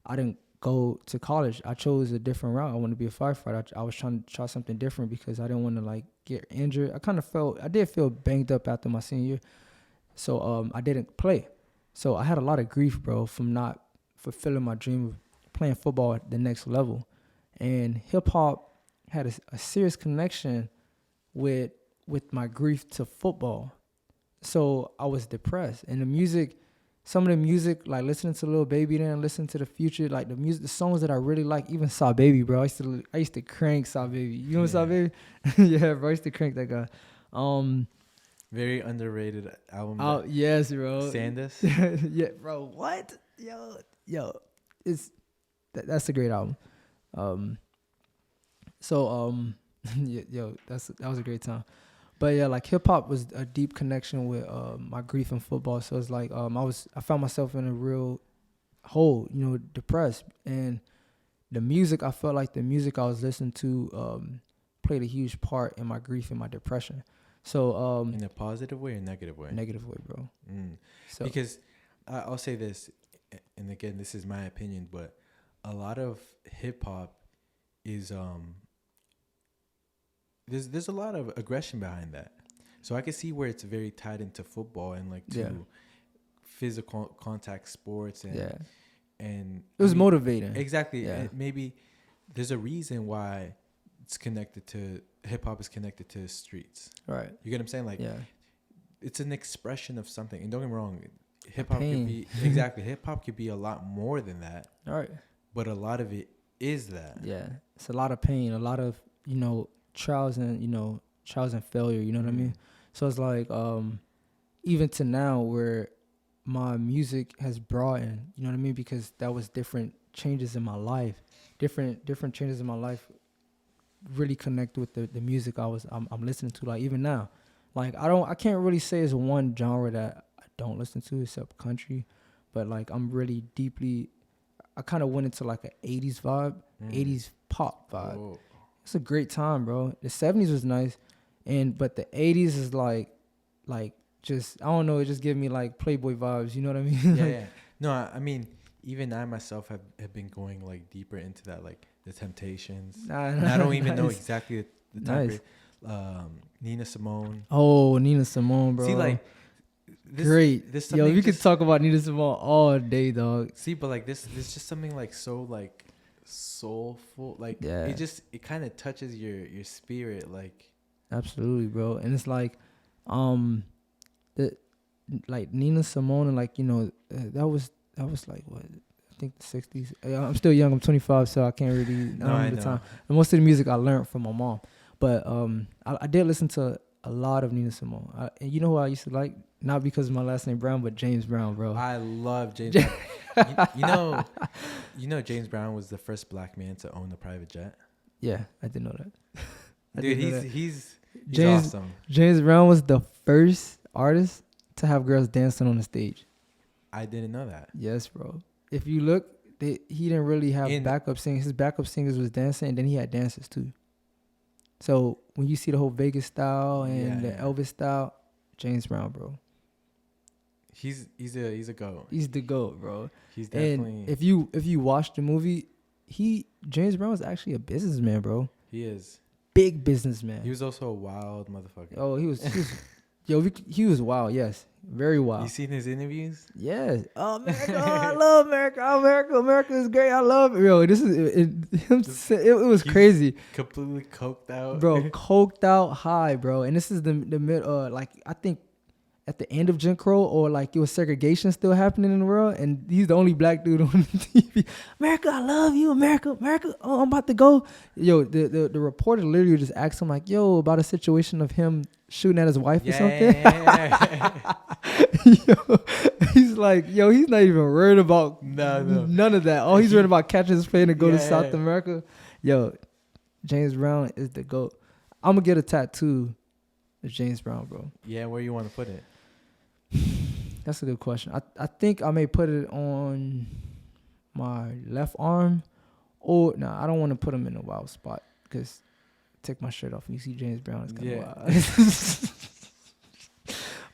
I didn't go to college. I chose a different route. I wanted to be a firefighter. I was trying to try something different because I didn't want to like get injured. I did feel banged up after my senior year. So I didn't play. So I had a lot of grief, bro, from not fulfilling my dream of playing football at the next level. And hip hop had a serious connection with my grief to football. So I was depressed. And some of the music, like listening to Lil Baby then, listening to the Future, like the songs that I really like, even Saw Baby, bro. I used to crank Saw Baby. You know Saw Baby? Yeah, bro, I used to crank that guy. Very underrated album. Oh, yes, bro. Sandus? Yeah, bro. What? Yo, that's a great album. That was a great time. But yeah, like hip hop was a deep connection with my grief in football. So it's like I found myself in a real hole, depressed. And I felt like the music I was listening to played a huge part in my grief and my depression. So in a positive way or negative way? Negative way, bro. So, because I'll say this, and again, this is my opinion, but a lot of hip hop is there's a lot of aggression behind that. So I can see where it's very tied into football and like to physical contact sports and it was motivating. Exactly. Yeah. Maybe there's a reason why it's connected to hip hop is connected to streets. Right. You get what I'm saying? Like it's an expression of something. And don't get me wrong, hip hop could be hip hop could be a lot more than that. All right. But a lot of it is that. Yeah. It's a lot of pain, a lot of, trials and failure, you know what I mean? So it's like even to now where my music has broadened, you know what I mean? Because that was different changes in my life. Different changes in my life really connect with the music I'm listening to, like even now. Like I can't really say it's one genre that I don't listen to except country, but like I'm really deeply I kind of went into like an 80s vibe, 80s pop vibe. Oh. It's a great time, bro. The 70s was nice, but the 80s is like just, I don't know, it just gave me like Playboy vibes, you know what I mean? Yeah. No, I mean, even I myself have been going like deeper into that, like the Temptations. And I don't even know exactly the time period. Nina Simone. Oh, Nina Simone, bro. See, like, great. We could talk about Nina Simone all day, dog. See, but like this just something like so like soulful, like it kind of touches your spirit, like absolutely, bro. And it's like like Nina Simone, and like that was like what I think the 60s. I'm still young. I'm 25, so I can't really know the time. And most of the music I learned from my mom, but I did listen to a lot of Nina Simone. And you know who I used to like? Not because of my last name Brown, but James Brown, bro. I love James Brown. You know James Brown was the first black man to own a private jet? Yeah, I did know that. Dude, he's awesome. James Brown was the first artist to have girls dancing on the stage. I didn't know that. Yes, bro. If you look, he didn't really have backup singers. His backup singers was dancing, and then he had dancers too. So when you see the whole Vegas style and the Elvis style, James Brown, bro. He's a GOAT. He's the GOAT, bro. He's definitely. And if you watch the movie, James Brown was actually a businessman, bro. He is. Big businessman. He was also a wild motherfucker. Oh, he was he was wild. Yes, very wild. You seen his interviews? Yes. Oh, America! Oh, I love America. Oh, America! America is great. I love it. Yo, this is it was crazy. Completely coked out, bro. Coked out, high, bro. And this is the mid. Like I think at the end of Jim Crow, or like it was segregation still happening in the world, and he's the only black dude on the TV. America, I love you, America, America. Oh, I'm about to go. Yo, the reporter literally just asked him like, yo, about a situation of him shooting at his wife or something. Yo, he's like, yo, he's not even worried about none of that. All he's worried about catching his plane and go to South America. Yo, James Brown is the GOAT. I'm gonna get a tattoo of James Brown, bro. Yeah, where you want to put it? That's a good question. I think I may put it on my left arm, or I don't want to put him in a wild spot because take my shirt off and you see James Brown, it's kind of wild.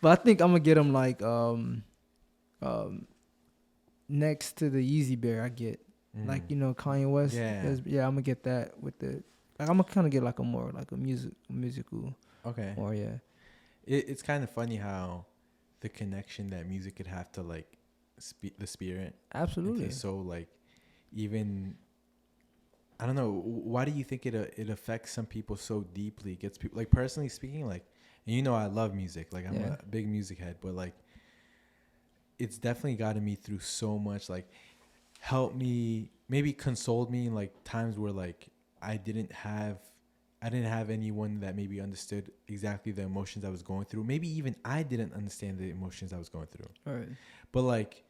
But I think I'm gonna get him like next to the Yeezy Bear I get, like Kanye West. Yeah, I'm gonna get that with the like I'm gonna kind of get like a more like a musical. Okay. Or it's kind of funny how the connection that music could have to like the spirit. Absolutely. Okay, so like even I don't know, why do you think it affects some people so deeply? It gets people like personally speaking, like, and I love music, like I'm a big music head, but like it's definitely gotten me through so much, like helped me, maybe consoled me in like times where like I didn't have anyone that maybe understood exactly the emotions I was going through. Maybe even I didn't understand the emotions I was going through. All right. But like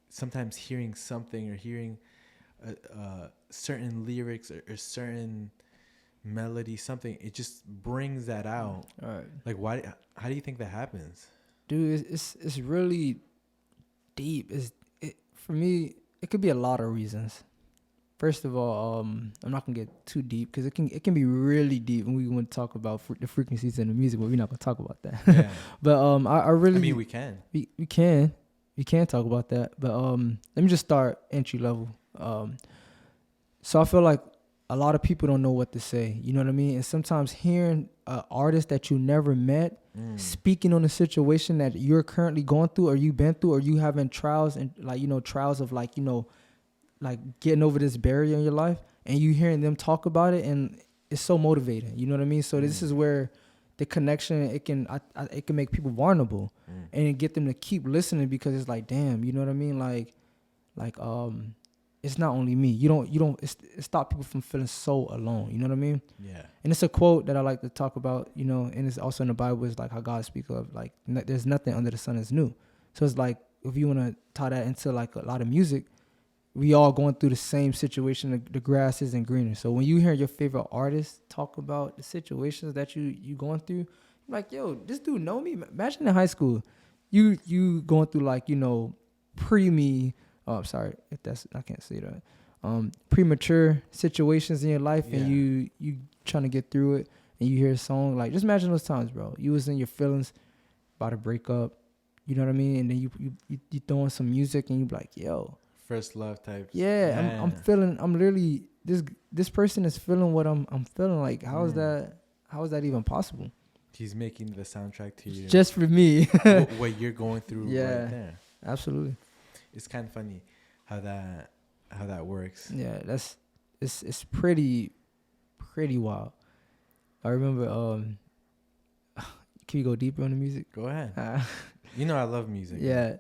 sometimes hearing something or hearing certain lyrics or certain melody, something, it just brings that out. All right. Like how do you think that happens? Dude, it's really deep. For me, it could be a lot of reasons. First of all, I'm not gonna get too deep because it can be really deep when we want to talk about the frequencies in the music, but we're not gonna talk about that. Yeah. But I mean, we can. We can talk about that. But let me just start entry level. So I feel like a lot of people don't know what to say. You know what I mean? And sometimes hearing an artist that you never met speaking on a situation that you're currently going through, or you've been through, or you having trials and trials of like getting over this barrier in your life, and you hearing them talk about it, and it's so motivating. You know what I mean? So this is where the connection, it can make people vulnerable and get them to keep listening, because it's like, damn, you know what I mean? Like it's not only me. It stop people from feeling so alone. You know what I mean? Yeah. And it's a quote that I like to talk about, and it's also in the Bible. It's like how God speaks of like, there's nothing under the sun is new. So it's like, if you want to tie that into like a lot of music, we all going through the same situation. The grass isn't greener. So when you hear your favorite artist talk about the situations that you going through, you're like, yo, this dude know me. Imagine in high school, you going through like, pre-me. Oh, I'm sorry if I can't say that. Premature situations in your life, and you trying to get through it, and you hear a song, like, just imagine those times, bro. You was in your feelings, about to break up, you know what I mean? And then you throwing some music, and you be like, yo. First love type. Yeah, I'm literally, this person is feeling what I'm feeling. Like, how is that even possible? He's making the soundtrack to you. Just for me. what you're going through right there. Absolutely. It's kind of funny how that works. Yeah, it's pretty wild. I remember, can you go deeper on the music? Go ahead. I love music. Yeah.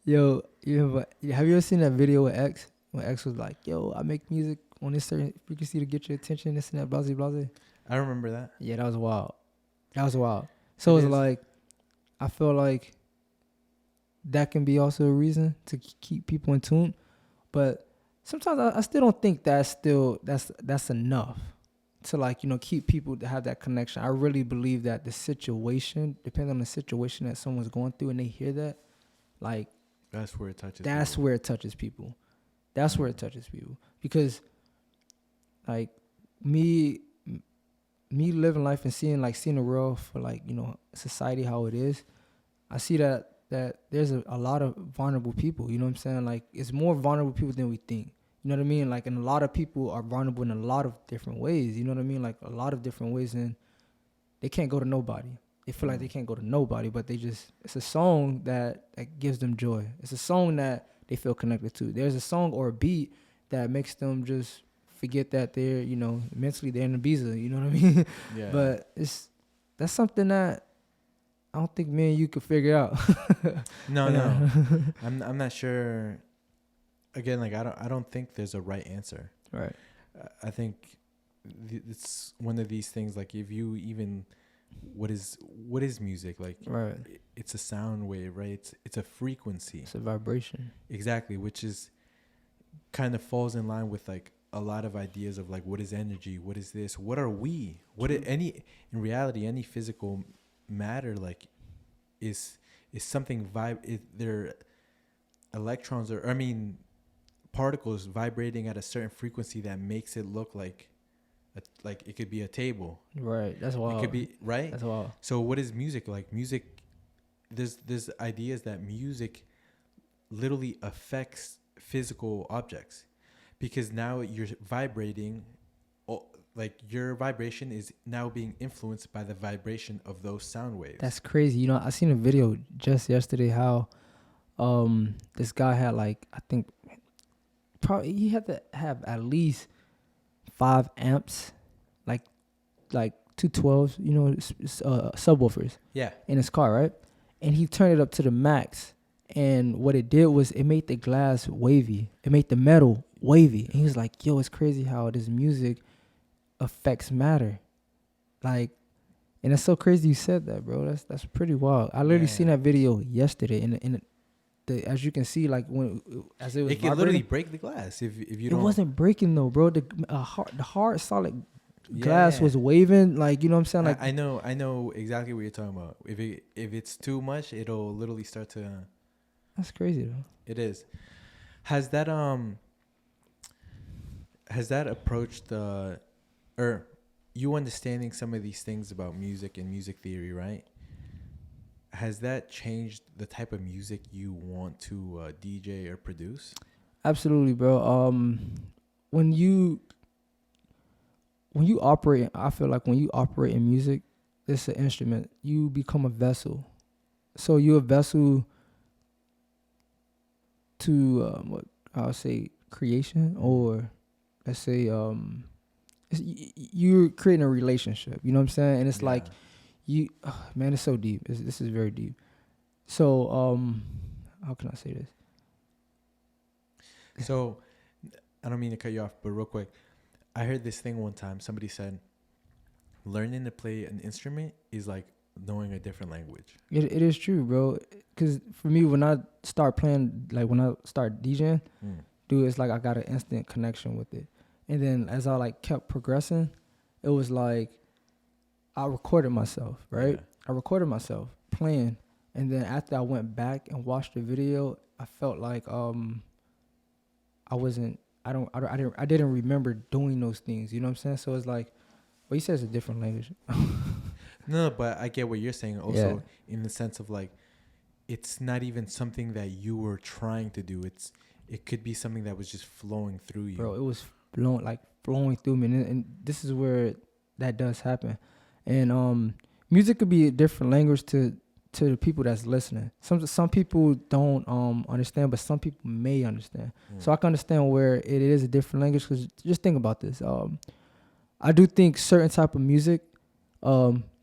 Yo, have you ever seen that video with X? When X was like, yo, I make music on this certain frequency to get your attention, this and that, blase, blase. I remember that. Yeah, that was wild. So it's like, I feel like that can be also a reason to keep people in tune. But sometimes I still don't think that's enough to like, keep people to have that connection. I really believe that the situation, depending on the situation that someone's going through, and they hear that, like, that's where it touches people. That's where it touches people. Because, like, me living life and seeing the world for, like, society, how it is, I see that there's a lot of vulnerable people, you know what I'm saying? Like, it's more vulnerable people than we think. You know what I mean? Like, and a lot of people are vulnerable in a lot of different ways, you know what I mean? Like, a lot of different ways, and they can't go to nobody. they feel like they can't go to nobody, but it's a song that gives them joy. It's a song that they feel connected to. There's a song or a beat that makes them just forget that they're, mentally they're in Ibiza, you know what I mean? Yeah. But that's something that I don't think me and you could figure out. No. I'm not sure. Again, like I don't think there's a right answer. Right. I think it's one of these things, like if you even what is music, like right, it's a sound wave, right? It's a frequency, it's a vibration, exactly, which is kind of falls in line with like a lot of ideas of like what is energy, what is this, what are we, in reality any physical matter like is something they're electrons or particles vibrating at a certain frequency that makes it look like it could be a table. Right. That's wild. It could be, right? That's wild. So what is music? Like music, there's ideas that music literally affects physical objects because now you're vibrating, like your vibration is now being influenced by the vibration of those sound waves. That's crazy. I seen a video just yesterday how this guy had like, I think probably he had to have at least 5 amps, like 212s, subwoofers. Yeah. In his car, right? And he turned it up to the max. And what it did was it made the glass wavy. It made the metal wavy. And he was like, yo, it's crazy how this music affects matter. Like, and it's so crazy you said that, bro. That's pretty wild. I literally seen that video yesterday. As you can see, like as it was, it could literally break the glass if you don't. It wasn't breaking though, bro. The hard solid glass was waving, like, you know what I'm saying? Like I know exactly what you're talking about. If it's too much, it'll literally start to. That's crazy though. It is. Has that approached or you understanding some of these things about music and music theory, right? Has that changed the type of music you want to DJ or produce? Absolutely, bro. When you operate, I feel like when you operate in music, it's an instrument. You become a vessel. So you're a vessel to what I'll say creation, or let's say you're creating a relationship. You know what I'm saying? And it's like man, it's so deep. This is very deep. So how can I say this? So I don't mean to cut you off, but real quick, I heard this thing one time. Somebody said learning to play an instrument is like knowing a different language. It is true, bro. Because for me, when I start playing, like when I start DJing, dude, it's like I got an instant connection with it. And then as I like kept progressing, it was like I recorded myself, right? Yeah. I recorded myself playing, and then after I went back and watched the video, I felt like I didn't remember doing those things. You know what I'm saying? So it's like, well, you said it's a different language. No, but I get what you're saying. Also, in the sense of like, it's not even something that you were trying to do. It could be something that was just flowing through you. Bro, it was flowing through me, and this is where that does happen. And music could be a different language to the people that's listening. Some people don't understand, but some people may understand. So I can understand where it is a different language. Because just think about this. I do think certain type of music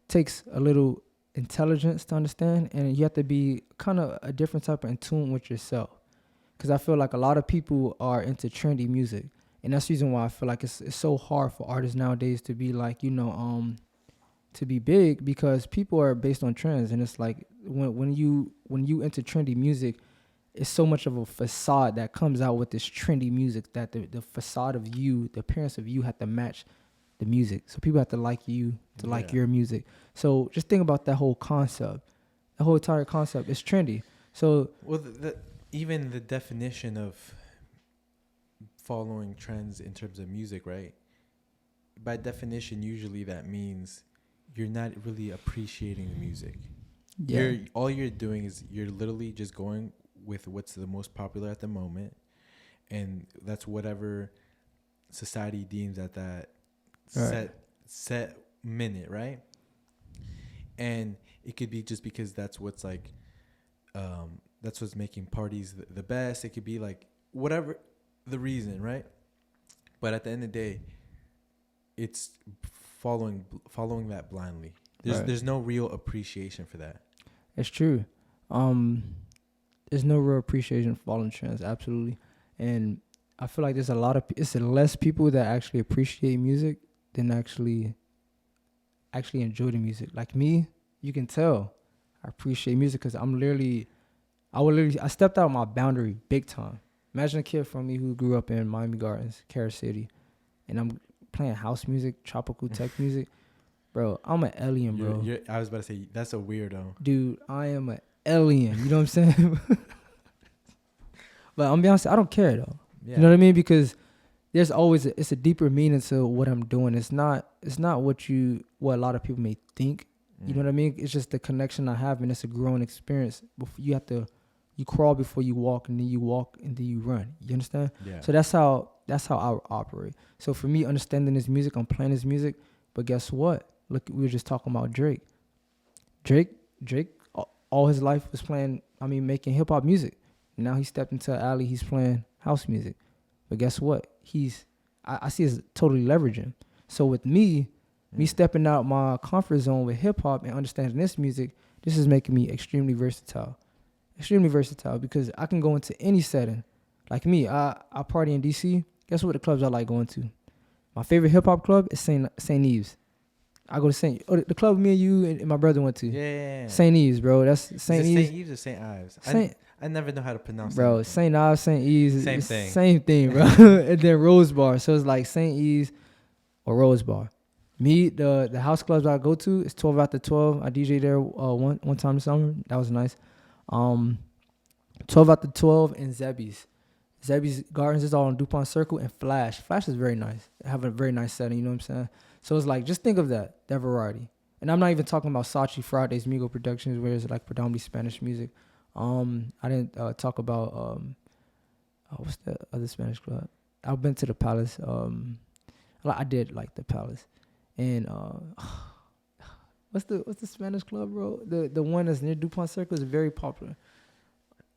takes a little intelligence to understand, and you have to be kind of a different type of in tune with yourself. Because I feel like a lot of people are into trendy music, and that's the reason why I feel like it's so hard for artists nowadays to be like, to be big, because people are based on trends. And it's like when you into trendy music, it's so much of a facade that comes out with this trendy music that the facade of you, the appearance of you, have to match the music. So people have to like you to like your music. So just think about that whole concept. The whole entire concept is trendy. So even the definition of following trends in terms of music, right? By definition, usually that means you're not really appreciating the music. Yeah. All you're doing is you're literally just going with what's the most popular at the moment, and that's whatever society deems at that set minute, right? And it could be just because that's what's like, that's what's making parties the best. It could be like whatever the reason, right? But at the end of the day, it's following that blindly. There's no real appreciation for that. It's true. There's no real appreciation for following trends, absolutely. And I feel like there's it's less people that actually appreciate music than actually enjoy the music. Like me, you can tell I appreciate music because I stepped out of my boundary big time. Imagine a kid from me who grew up in Miami Gardens, Carol City, and I'm playing house music, tropical tech music. Bro, I'm an alien, bro. I was about to say, that's a weirdo. Dude, I am an alien. You know what I'm saying? But I'm be honest, I don't care though. Yeah. You know what I mean? Because there's always it's a deeper meaning to what I'm doing. It's not what a lot of people may think. You know what I mean? It's just the connection I have, and it's a growing experience. You crawl before you walk, and then you walk, and then you run. You understand? Yeah. So that's how I operate. So for me, understanding this music, I'm playing this music. But guess what? Look, we were just talking about Drake. Drake, all his life was making hip hop music. Now he stepped into an alley. He's playing house music. But guess what? I see as totally leveraging. So with me stepping out my comfort zone with hip hop and understanding this music, this is making me extremely versatile. Extremely versatile because I can go into any setting. Like me, I party in DC. Guess what the clubs I like going to? My favorite hip hop club is St. Eve's. I go to the club me and you and my brother went to. Yeah. St. Eve's, bro. That's St. Eve's. St. Eve's or St. Ives? I never know how to pronounce it. Bro, St. Ives, St. Eve's. Same thing. Same thing, bro. And then Rose Bar. So it's like St. Eve's or Rose Bar. Me, the house clubs I go to is 12 after 12. I DJ there one time this summer. That was nice. 12 after 12 and Zebby's. Zebby's Gardens is all on DuPont Circle, and Flash. Flash is very nice. They have a very nice setting, you know what I'm saying? So it's like, just think of that variety. And I'm not even talking about Sachi Fridays, Migo Productions, where it's like predominantly Spanish music. I didn't talk about, what's the other Spanish club? I've been to the Palace. I did like the Palace. And what's the Spanish club, bro? The one that's near DuPont Circle is very popular.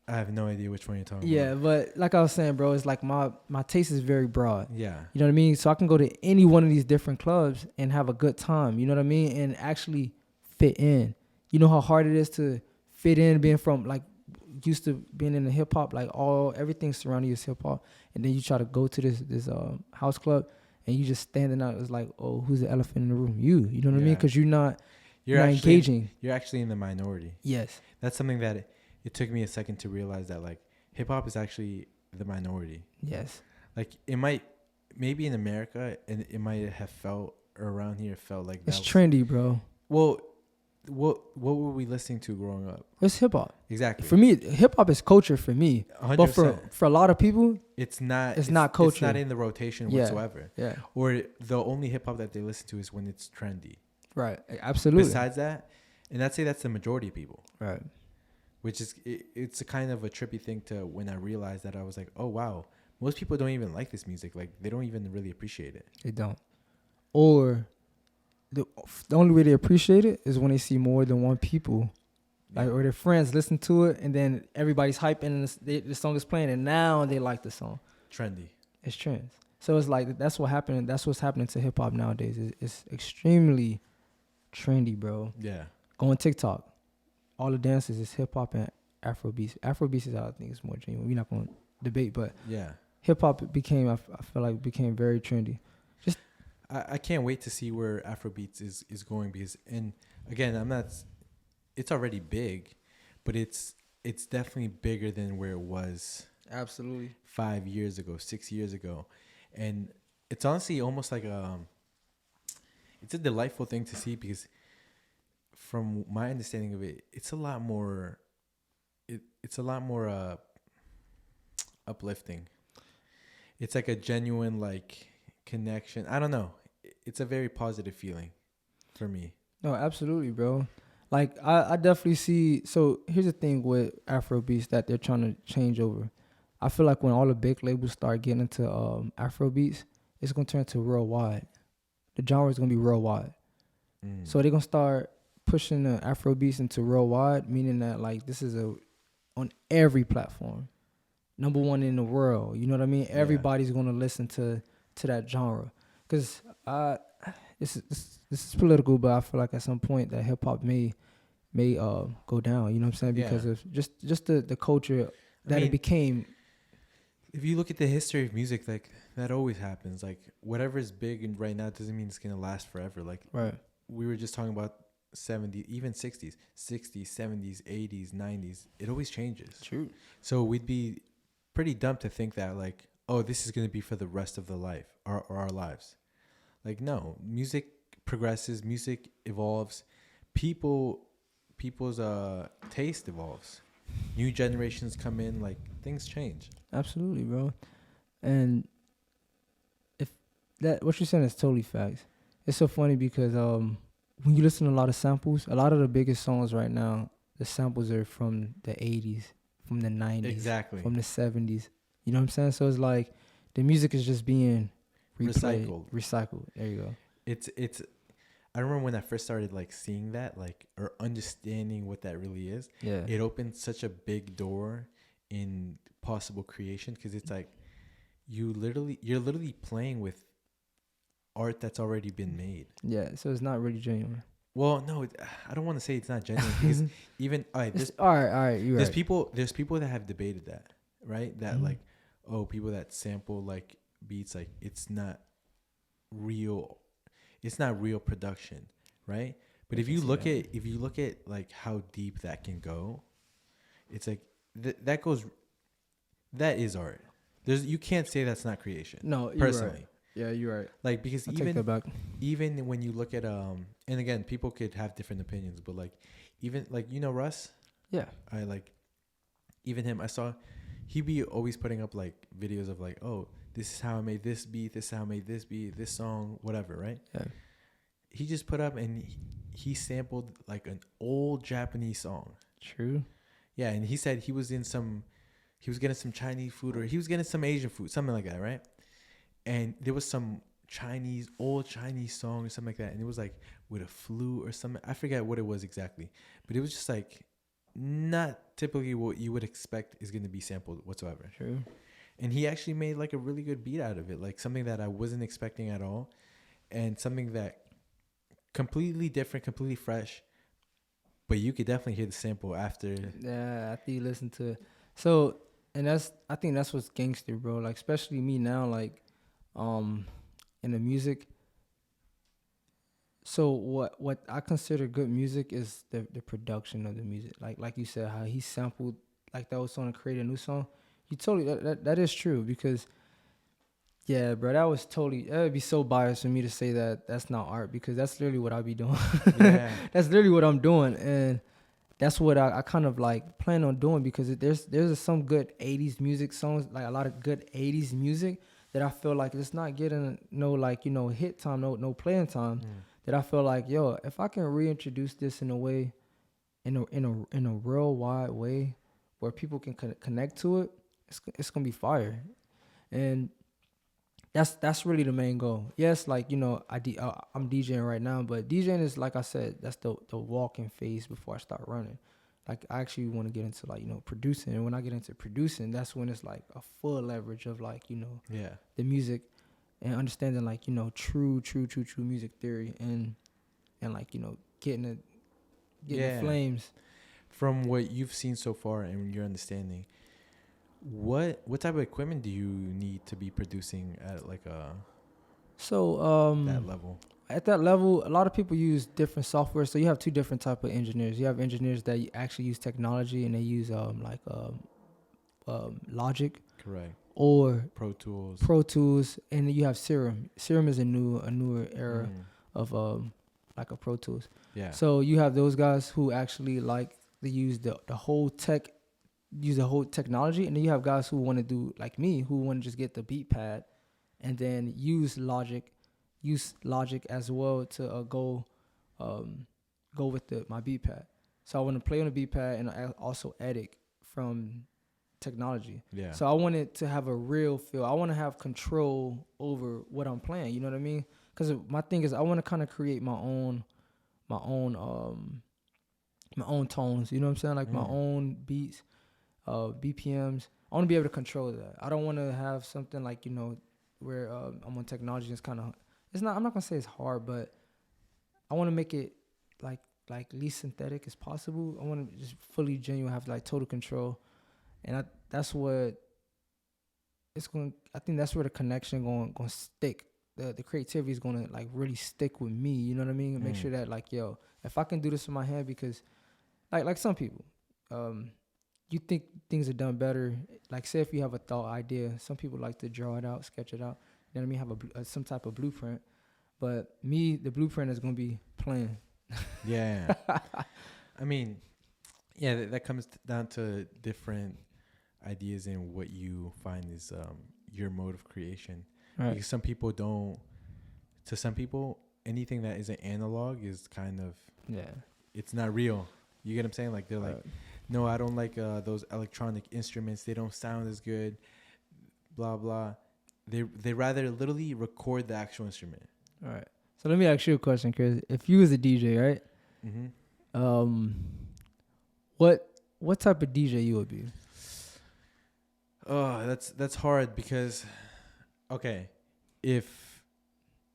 I have no idea which one you're talking about. Yeah, but like I was saying, bro, it's like my taste is very broad. Yeah. You know what I mean? So I can go to any one of these different clubs and have a good time, you know what I mean? And actually fit in. You know how hard it is to fit in being from, like, used to being in the hip hop, like everything surrounding you is hip hop. And then you try to go to this house club and you just standing out. It's like, oh, who's the elephant in the room? You know what I mean? Because you're not engaging. You're actually in the minority. Yes. That's something that it took me a second to realize, that like hip hop is actually the minority. Yes. Like maybe in America, and it might have felt, or around here felt like it's trendy, bro. Well, what were we listening to growing up? It's hip hop. Exactly. For me, hip hop is culture for me. 100%. But for a lot of people, it's not culture. It's not in the rotation whatsoever. Yeah. Or the only hip hop that they listen to is when it's trendy. Right. Absolutely. Besides that, and I'd say that's the majority of people. Right. Which is, it's a kind of a trippy thing to, when I realized that, I was like, oh, wow, most people don't even like this music. Like, they don't even really appreciate it. They don't. Or the only way they appreciate it is when they see more than one people, like, or their friends listen to it, and then everybody's hyping, and the song is playing, and now they like the song. Trendy. It's trends. So it's like, that's what's happening to hip hop nowadays. It's extremely trendy, bro. Yeah. Go on TikTok. All the dances is hip hop and Afrobeats. Afrobeats is, I think, it's more genuine. We're not going to debate, but yeah, hip hop became very trendy. Just I can't wait to see where Afrobeats is going, because, and again, it's already big, but it's definitely bigger than where it was. Absolutely. 5 years ago, 6 years ago, and it's honestly almost like it's a delightful thing to see, because from my understanding of it, it's a lot more uplifting. It's like a genuine, like, connection. I don't know. It's a very positive feeling for me. No, absolutely, bro. Like, I definitely see. So here's the thing with Afrobeats that they're trying to change over. I feel like when all the big labels start getting into Afrobeats, it's gonna turn to worldwide. The genre is gonna be worldwide. So they're gonna start pushing the Afro beats into worldwide, meaning that like this is on every platform, number one in the world. You know what I mean? Everybody's gonna listen to that genre, because this is political, but I feel like at some point that hip hop may go down. You know what I'm saying? Because of just the culture that it became. If you look at the history of music, like that always happens. Like whatever is big and right now doesn't mean it's gonna last forever. Like we were just talking about 70s, even 60s, 70s, 80s, 90s. It always changes. True. So we'd be pretty dumb to think that like, oh, this is gonna be for the rest of the life or our lives. Like no, music progresses, music evolves, people's taste evolves. New generations come in, like things change. Absolutely, bro. And if that what you're saying is totally facts. It's so funny because when you listen to a lot of samples, a lot of the biggest songs right now, the samples are from the 80s, from the 90s, exactly, from the 70s. You know what I'm saying? So it's like the music is just being recycled. There you go. It's I remember when I first started like seeing that, like, or understanding what that really is. Yeah. It opened such a big door in possible creation, because it's like you're literally playing with art that's already been made. Yeah. So it's not really genuine. Well, no, I don't want to say it's not genuine, because even all right, you're there's right. There's people that have debated that, right? That like, oh, people that sample like beats, like it's not real production, right? But if you look at like how deep that can go, it's like that is art. You can't say that's not creation. No, personally, right. Yeah, you're right. Like, because I'll take that back. Even when you look at and again, people could have different opinions, but like even like, you know, Russ. Yeah. I like even him. I saw he'd be always putting up like videos of like, oh, this is how I made this beat. This is how I made this beat. This song, whatever, right? Yeah. He just put up and he sampled like an old Japanese song. True. Yeah, and he said he was getting some Chinese food, or he was getting some Asian food, something like that, right? And there was some old Chinese song or something like that, and it was like with a flute or something. I forget what it was exactly, but it was just like not typically what you would expect is going to be sampled whatsoever. True. And he actually made like a really good beat out of it, like something that I wasn't expecting at all, and something that completely different, completely fresh. But you could definitely hear the sample after. Yeah, after you listen to it. So, and I think that's what's gangster, bro. Like, especially me now, like, in the music. So what I consider good music is the production of the music. Like you said, how he sampled like that was song to create a new song. You totally that is true, because yeah, bro, that would be so biased for me to say that that's not art, because that's literally what I be doing. Yeah. That's literally what I'm doing, and that's what I kind of like plan on doing, because there's some good 80s music songs, like a lot of good 80s music that I feel like it's not getting no, like, you know, hit time, no playing time. That I feel like, yo, if I can reintroduce this in a way, in a real wide way where people can connect to it, it's gonna be fire. And that's really the main goal. Yes, like, you know, I'm DJing right now, but DJing is, like I said, that's the walking phase before I start running. Like, I actually want to get into, like, you know, producing. And when I get into producing, that's when it's like a full leverage of, like, you know, the music, and understanding, like, you know, true music theory, and like, you know, getting the flames. From what you've seen so far and your understanding, what type of equipment do you need to be producing at like that level? At that level, a lot of people use different software. So you have two different type of engineers. You have engineers that actually use technology, and they use Logic. Correct. Or Pro Tools, and then you have Serum. Serum is a newer era of like a Pro Tools. Yeah. So you have those guys who actually like to use the whole technology, and then you have guys who want to do like me, who want to just get the beat pad, and then use Logic as well to go with my beat pad. So I want to play on the beat pad, and I also edit from technology. Yeah. So I want it to have a real feel. I want to have control over what I'm playing. You know what I mean? Because my thing is, I want to kind of create my own my own tones. You know what I'm saying? Like my own beats, BPMs. I want to be able to control that. I don't want to have something like, you know, where I'm on technology. It's kind of, it's not. I'm not gonna say it's hard, but I want to make it like least synthetic as possible. I want to just fully genuine, have like total control, and that's what it's going. I think that's where the connection going to stick. The creativity is going to like really stick with me. You know what I mean? And make sure that like, yo, if I can do this in my head, because like some people, you think things are done better. Like say if you have a thought idea, some people like to draw it out, sketch it out. You know what I mean? Have some type of blueprint. But me, the blueprint is going to be playing. Yeah. I mean, yeah, that comes down to different ideas in what you find is your mode of creation. Right. Because some people don't, to some people, anything that isn't analog is kind of, it's not real. You get what I'm saying? Like they're like, no, I don't like those electronic instruments. They don't sound as good, blah, blah. They rather literally record the actual instrument. All right. So let me ask you a question, Chris. If you was a DJ, right? Mm-hmm. What type of DJ you would be? Oh, that's hard because, okay, if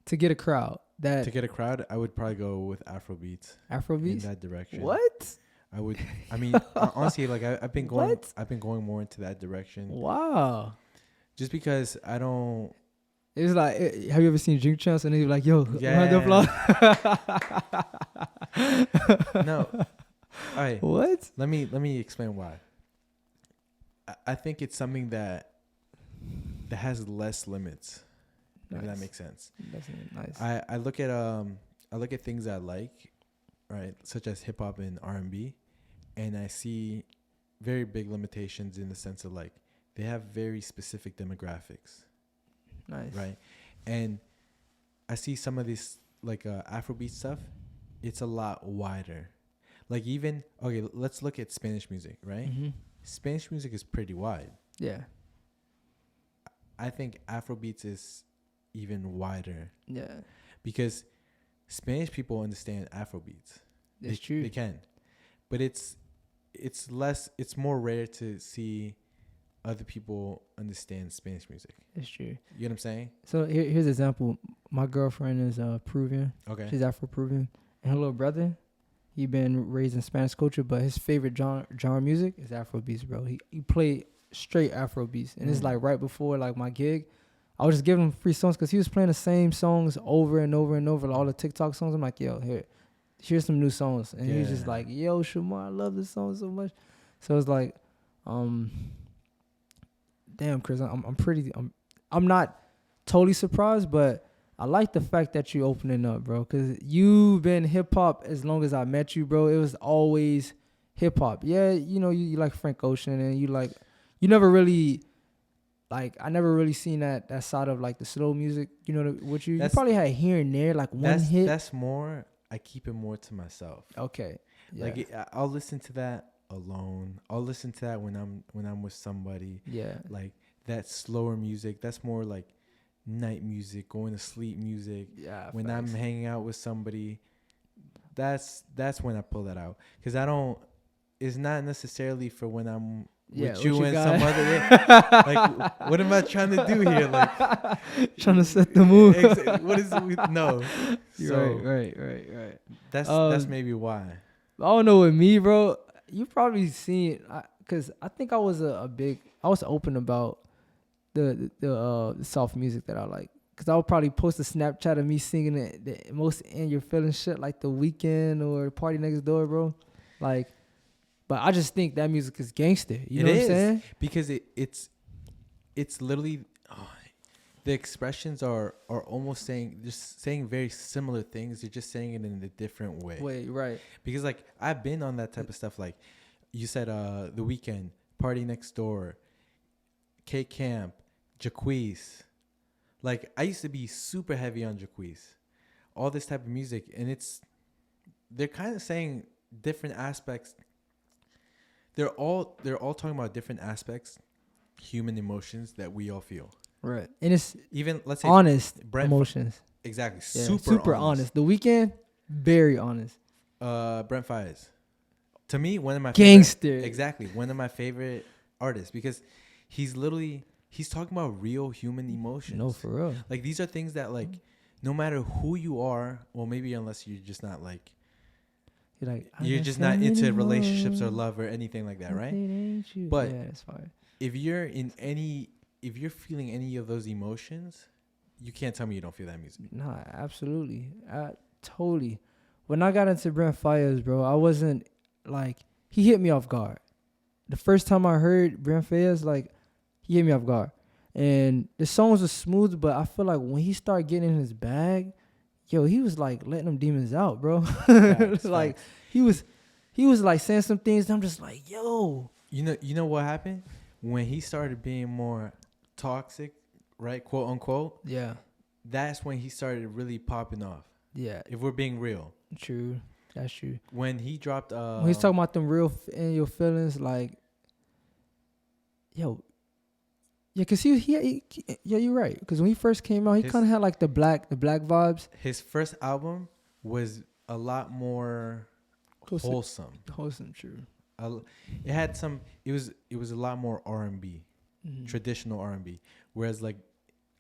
to get a crowd, I would probably go with Afrobeats. Afrobeats in that direction. What? I would. I mean, honestly, like I've been going. What? I've been going more into that direction. Wow. Just because I don't. It's like, have you ever seen Drink Champs? And he's like, yo, yeah. No. All right. What? Let me explain why. I think it's something that has less limits. Nice. If that makes sense. That's nice. I look at things I like, right, such as hip hop and R&B, and I see very big limitations in the sense of like they have very specific demographics. Nice. Right. And I see some of this like Afrobeat stuff. It's a lot wider. Like even, okay, let's look at Spanish music, right? Mm-hmm. Spanish music is pretty wide. Yeah. I think Afrobeats is even wider. Yeah. Because Spanish people understand Afrobeats. That's true. They can. But it's more rare to see other people understand Spanish music. That's true. You know what I'm saying? So here's an example. My girlfriend is Peruvian. Okay. She's Afro-Peruvian. And her little brother, he been raised in Spanish culture, but his favorite genre music is Afrobeats, bro. He played straight Afrobeats. And it's like right before like my gig, I was just giving him free songs because he was playing the same songs over and over and over, like all the TikTok songs. I'm like, yo, here's some new songs. And he was just like, yo, Shemahr, I love this song so much. So it's like, damn, Chris, I'm not totally surprised, but I like the fact that you opening up, bro, because you've been hip hop as long as I met you, bro. It was always hip hop. Yeah, you know, you like Frank Ocean, and you never really, like, I never really seen that side of like the slow music. You know what you probably had here and there, like one hit. That's more. I keep it more to myself. Okay. Yeah. Like I'll listen to that alone. I'll listen to that when I'm with somebody. Yeah. Like that slower music. That's more like night music, going to sleep music. Yeah. When I'm hanging out with somebody, that's when I pull that out. Because it's not necessarily for when I'm with you and some other. Like, what am I trying to do here? Like, trying to set the mood. What is no? Right. That's maybe why. I don't know with me, bro. You probably seen, because I think I was I was open about the soft music that I like. Because I would probably post a Snapchat of me singing the most in your feeling shit, like The Weeknd or Party Next Door, bro. Like, but I just think that music is gangster. You know what I'm saying? Because it's literally, the expressions are almost saying very similar things. They're just saying it in a different way. Right. Because like I've been on that type of stuff. Like you said, The Weeknd, Party Next Door, K Camp, Jacquees. Like I used to be super heavy on Jacquees. All this type of music, and they're kind of saying different aspects. They're all talking about different aspects, human emotions that we all feel. Right. And it's even, let's say, honest emotions. Exactly. Yeah, super honest. The Weeknd, very honest. Brent Faiyaz, To me, one of my gangster. Exactly, one of my favorite artists, because he's talking about real human emotions. No, for real. Like, these are things that, like, no matter who you are, well, maybe unless you're just not like, you're just not into relationships or love or anything like that, right? But yeah, that's fine. If you're feeling any of those emotions, you can't tell me you don't feel that music. Nah, absolutely. Totally. When I got into Brent Faiyaz, bro, I wasn't like, he hit me off guard. The first time I heard Brent Faiyaz, like, he hit me off guard. And the songs were smooth, but I feel like when he started getting in his bag, yo, he was like letting them demons out, bro. Like, facts. He was like saying some things, and I'm just like, yo. You know what happened? When he started being more toxic, right, quote unquote. Yeah. That's when he started really popping off. Yeah. If we're being real. True. That's true. When he dropped when he's talking about them real in your feelings, like, yo. Yeah, cause he yeah, you're right. Cause when he first came out, he kind of had like the black vibes. His first album was a lot more wholesome. Wholesome, true. It had some. It was a lot more R&B, traditional R&B. Whereas like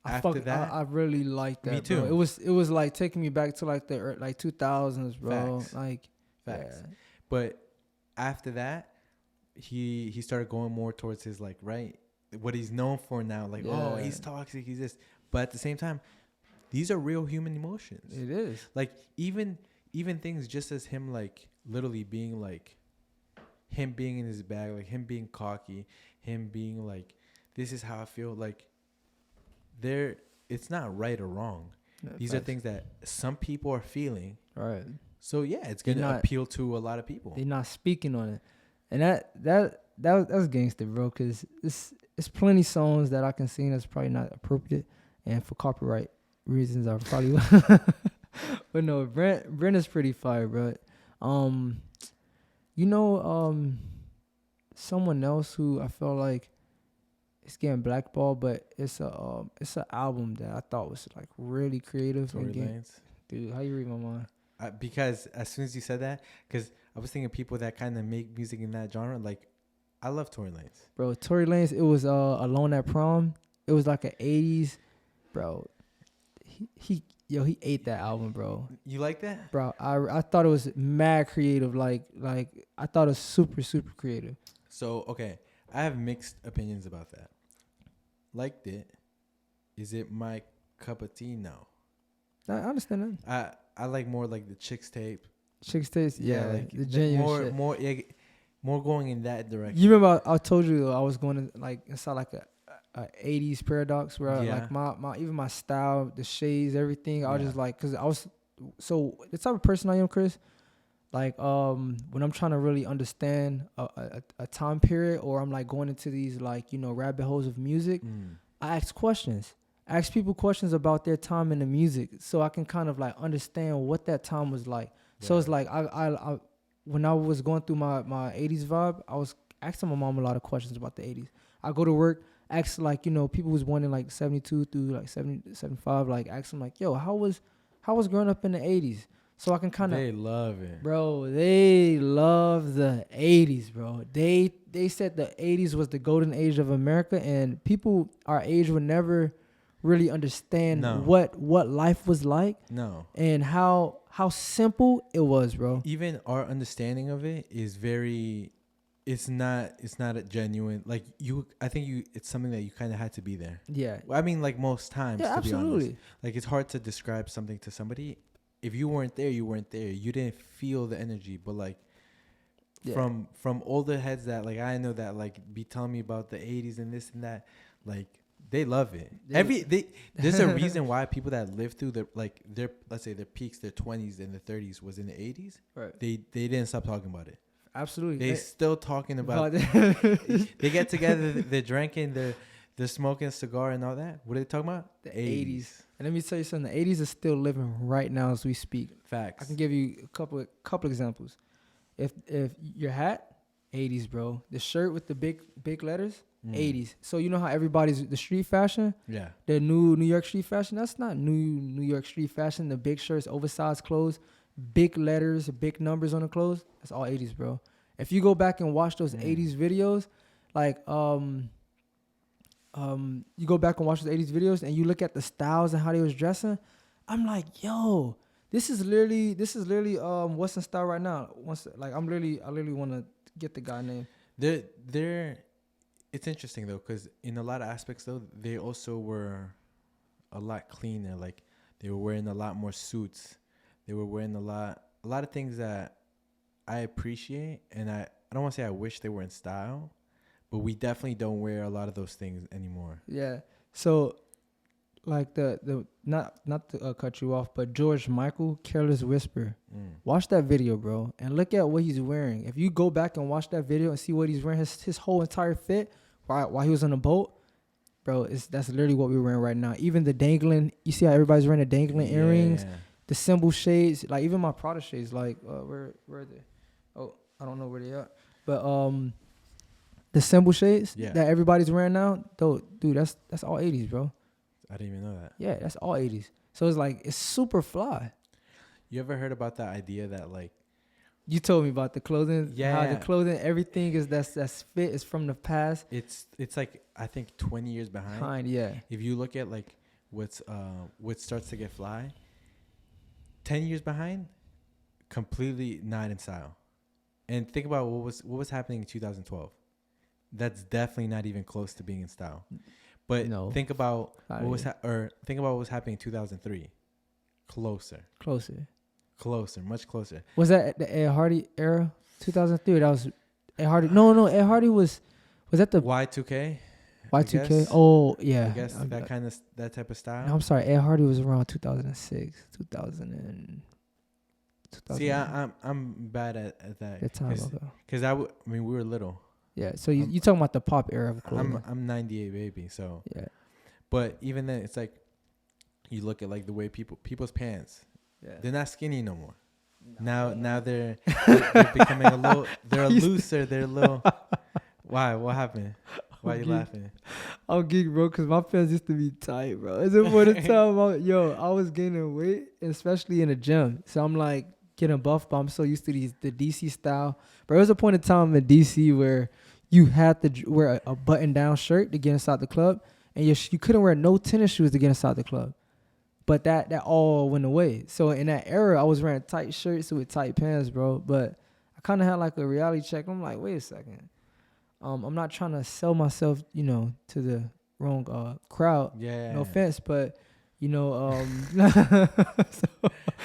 after that, I really liked that. Me too. Bro. It was like taking me back to like the 2000s, bro. Facts. Like facts. Yeah. But after that, he started going more towards his like what he's known for now. Like he's toxic. He's this. But at the same time, these are real human emotions. It is. Like even things just as him like literally being like. Him being in his bag, like him being cocky, him being like, this is how I feel. Like, it's not right or wrong. No, these are things that some people are feeling. Right. So yeah, it's gonna appeal to a lot of people. They're not speaking on it, and that's gangster, bro. Cause it's plenty songs that I can sing that's probably not appropriate, and for copyright reasons, I probably. But no, Brent is pretty fire, bro. You know, someone else who I felt like is getting blackballed, but it's an album that I thought was like really creative. Tory Lanez. Dude, how you read my mind? Because as soon as you said that, because I was thinking people that kind of make music in that genre, like I love Tory Lanez. Bro, Tory Lanez, it was Alone at Prom. It was like an 80s, bro. He ate that album, bro. You like that? Bro, I thought it was mad creative. Like I thought it was super, super creative. So, okay. I have mixed opinions about that. Liked it. Is it my cup of tea? No. I understand that. I like more like the Chicks tape. Chicks tapes? Yeah, like the genuine shit. More going in that direction. You remember I told you I was going to like inside like a 80s paradox where like my even my style, the shades, everything, I was just like, cause I was so the type of person I am, Chris, like when I'm trying to really understand a time period, or I'm like going into these like, you know, rabbit holes of music, I ask questions. I ask people questions about their time in the music so I can kind of like understand what that time was like. Yeah. So it's like I when I was going through my 80s vibe, I was asking my mom a lot of questions about the 80s. I go to work, ask like, you know, people who's born in like 72 through like 70, 75, like ask them like, yo, how was growing up in the 80s? So I can kind of. They love it. Bro, they love the 80s, bro. They said the 80s was the golden age of America, and people our age would never really understand what life was like. No. And how simple it was, bro. Even our understanding of it is very. It's not a genuine, like it's something that you kind of had to be there. Yeah. I mean, like most times, to absolutely. Be honest. Like it's hard to describe something to somebody. If you weren't there, you weren't there. You didn't feel the energy. But like from older heads that like I know that like be telling me about the 80s and this and that, like they love it. There's a reason why people that live through their let's say their peaks, their 20s and their 30s was in the 80s. Right. They didn't stop talking about it. Absolutely. They're still talking about it. They get together, they're drinking, they're smoking a cigar and all that. What are they talking about? The 80s. And let me tell you something, the 80s is still living right now as we speak. Facts. I can give you a couple examples. If your hat, 80s, bro. The shirt with the big letters, 80s. So you know how everybody's the street fashion? Yeah. The new York street fashion, that's not New York street fashion. The big shirts, oversized clothes, big letters, big numbers on the clothes, that's all 80s, bro. If you go back and watch those 80s videos, like you go back and watch those 80s videos and you look at the styles and how they was dressing, I'm like, yo, this is literally what's in style right now. I literally want to get the guy name. It's interesting though, because in a lot of aspects though, they also were a lot cleaner. Like they were wearing a lot more suits. They were wearing a lot of things that I appreciate, and I don't want to say I wish they were in style, but we definitely don't wear a lot of those things anymore. Yeah. So, like the not to cut you off, but George Michael, Careless Whisper. Watch that video, bro, and look at what he's wearing. If you go back and watch that video and see what he's wearing, his whole entire fit while he was on the boat, bro, that's literally what we're wearing right now. Even the dangling, you see how everybody's wearing the dangling earrings, the symbol shades, like even my Prada shades, like where are they? Oh, I don't know where they are, but the symbol shades that everybody's wearing now, though, dude, that's all 80s, bro. I didn't even know that. Yeah, that's all 80s. So it's like, it's super fly. You ever heard about that idea that like, you told me about the clothing. Yeah. How the clothing, everything is that's fit is from the past. It's like, I think 20 years behind. Yeah. If you look at like what starts to get fly, 10 years behind, completely not in style. And think about what was happening in 2012. That's definitely not even close to being in style. But think about what was happening in 2003. Closer, much closer. Was that the Ed Hardy era? 2003. That was Ed Hardy. No. Ed Hardy was that the Y2K? Y2K. Oh yeah. I guess that type of style. No, I'm sorry. Ed Hardy was around 2006, 2000. See, I'm bad at that. Good time ago. Because we were little. Yeah, so you talking about the pop era of clothing. I'm 98 baby, so. Yeah. But even then, it's like, you look at like the way people's pants, they're not skinny no more. Now they're becoming they're looser, they're a little. Why? What happened? Why are you laughing? I'm geek, bro, because my pants used to be tight, bro. It's important to tell I was gaining weight, especially in the gym. So I'm like getting buff, but I'm so used to the DC style. But there was a point in time in DC where you had to wear a button-down shirt to get inside the club, and you couldn't wear no tennis shoes to get inside the club. But that all went away. So in that era, I was wearing tight shirts with tight pants, bro. But I kind of had like a reality check. I'm like, wait a second. I'm not trying to sell myself, to the wrong crowd. Yeah. No offense, but No,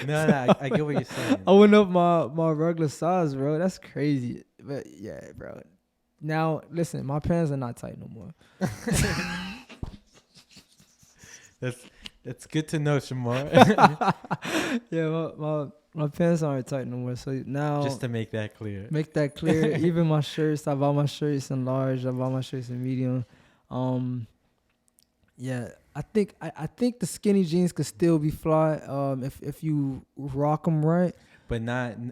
I get what you're saying. I went up my regular size, bro. That's crazy. But yeah, bro. Now, listen, my pants are not tight no more. That's good to know, Shemahr. Yeah, my pants aren't tight no more. So now, just to make that clear. Even my shirts, I bought my shirts in large. I bought my shirts in medium. Yeah, I think the skinny jeans could still be fly. If you rock them right. But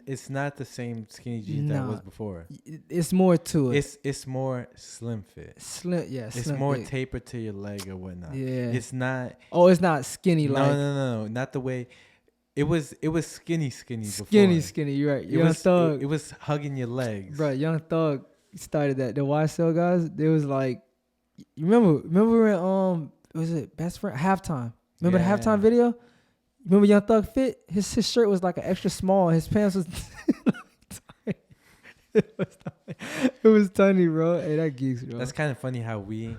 it's not the same skinny jeans that was before. It's more to it. It's more slim fit. It's slim more fit. tapered to your leg or whatnot. Yeah. It's not. Oh, it's not skinny like. No. Not the way. It was skinny before. Skinny. You're right. Young Thug. It was hugging your legs. Bro, Young Thug started that. The YSL guys, they was like, you remember when was it Best Friend halftime? Remember the halftime video? Remember Young Thug fit? His shirt was like an extra small. His pants was tiny. It was tiny, bro. Hey, that geeks, bro. That's kind of funny how we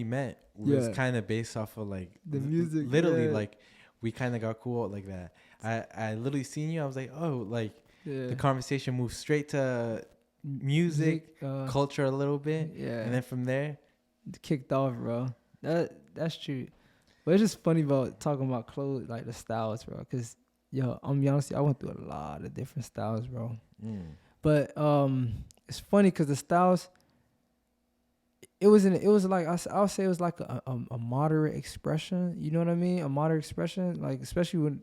met was kind of based off of like the music. Literally, like we kind of got cool like that. I literally seen you. I was like, oh, like the conversation moved straight to music, culture a little bit, and then from there, it kicked off, bro. That's true. But it's just funny about talking about clothes, like the styles, bro. Because, I'm be honest, I went through a lot of different styles, bro. But it's funny because the styles, it was like I'll say it was like a moderate expression. You know what I mean? A moderate expression, like especially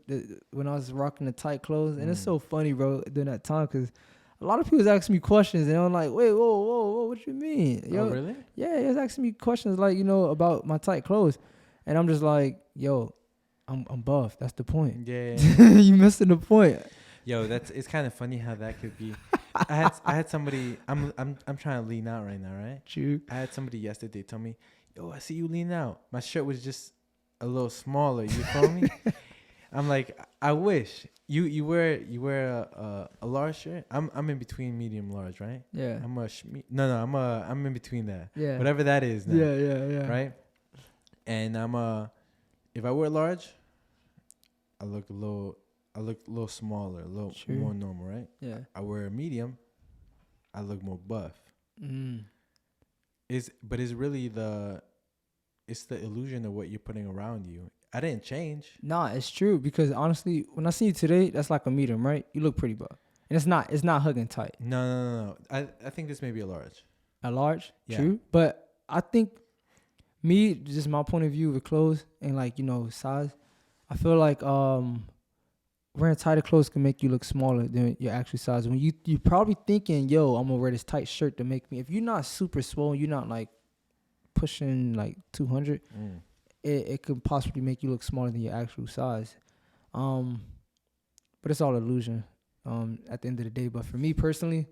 when I was rocking the tight clothes. And it's so funny, bro, during that time because a lot of people was asking me questions, and I'm like, wait, whoa, what you mean? Oh, really? Yeah, he was asking me questions like, about my tight clothes. And I'm just like, I'm buff. That's the point. Yeah. You missing the point. Yo, it's kind of funny how that could be. I had somebody. I'm trying to lean out right now, right? True. I had somebody yesterday tell me, "Yo, I see you lean out." My shirt was just a little smaller. You feel me? I'm like, I wish you wear a large shirt. I'm in between medium large, right? Yeah. I'm in between that. Yeah. Whatever that is now. Yeah. Right? And if I wear large, I look a little smaller, a little more normal, right? Yeah. I wear a medium, I look more buff. But it's really it's the illusion of what you're putting around you. I didn't change. Nah, it's true because honestly, when I see you today, that's like a medium, right? You look pretty buff, and it's not hugging tight. No. I think this may be a large. A large, yeah. True. But I think just my point of view with clothes and like size, I feel like wearing tighter clothes can make you look smaller than your actual size. When you probably thinking, yo, I'm gonna wear this tight shirt to make me. If you're not super swollen, you're not like pushing like 200. It could possibly make you look smaller than your actual size. But it's all illusion at the end of the day. But for me personally,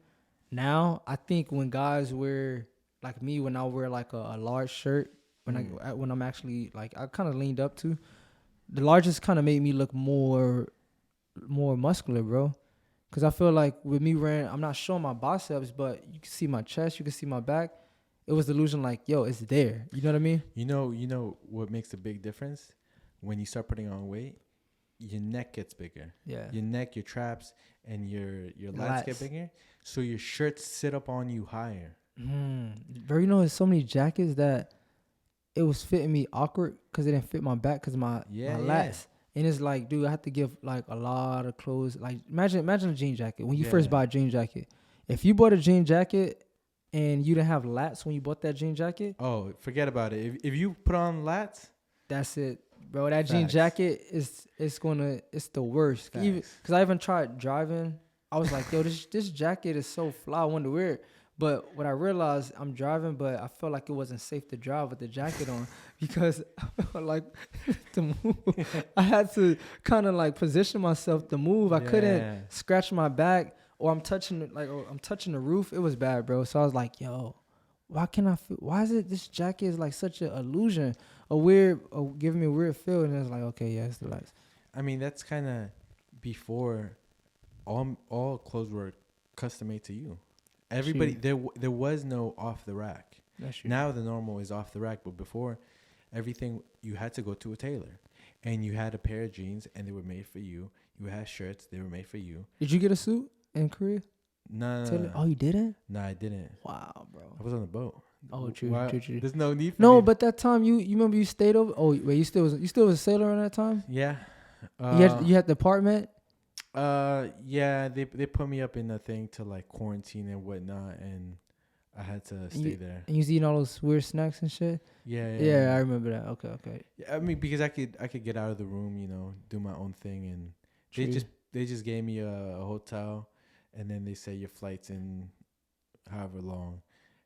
now I think when guys wear, like me, when I wear like a large shirt, when I'm actually like, I kind of leaned up to, the largest kind of made me look more muscular, bro. Because I feel like with me wearing, I'm not showing my biceps, but you can see my chest, you can see my back. It was the illusion like, yo, it's there. You know what I mean? You know what makes a big difference? When you start putting on weight, your neck gets bigger. Yeah. Your neck, your traps, and your lats get bigger. So your shirts sit up on you higher. Bro, there's so many jackets that it was fitting me awkward because it didn't fit my back because my lats. And it's like, dude, I have to give like a lot of clothes. Like imagine a jean jacket. When you first buy a jean jacket, if you bought a jean jacket and you didn't have lats when you bought that jean jacket, oh, forget about it. If you put on lats, that's it, bro. That jean jacket it's the worst. Because I even tried driving. I was like, yo, this jacket is so fly. I wanted to wear it. But what I realized, I'm driving, but I felt like it wasn't safe to drive with the jacket on because like to move, I had to kind of like position myself to move. I couldn't scratch my back or I'm touching the roof. It was bad, bro. So I was like, yo, why is it this jacket is like such an illusion, giving me a weird feel? And it's like, okay, yeah, it's the lights. I mean, that's kind of before all clothes were custom made to you. Everybody, there was no off the rack. That's true. Now the normal is off the rack, but before, everything you had to go to a tailor, and you had a pair of jeans, and they were made for you. You had shirts, they were made for you. Did you get a suit in Korea? No. Oh, you didn't? No, I didn't. Wow, bro. I was on the boat. Oh, true. There's no need for me. But that time you remember you stayed over. Oh wait, you still was a sailor in that time? Yeah. You had the apartment. Yeah, they put me up in a thing to like quarantine and whatnot, and I had to stay there. And you was eating all those weird snacks and shit. Yeah, I remember that. Okay. Yeah, I mean, because I could get out of the room, do my own thing, and they just gave me a hotel, and then they say your flight's in however long,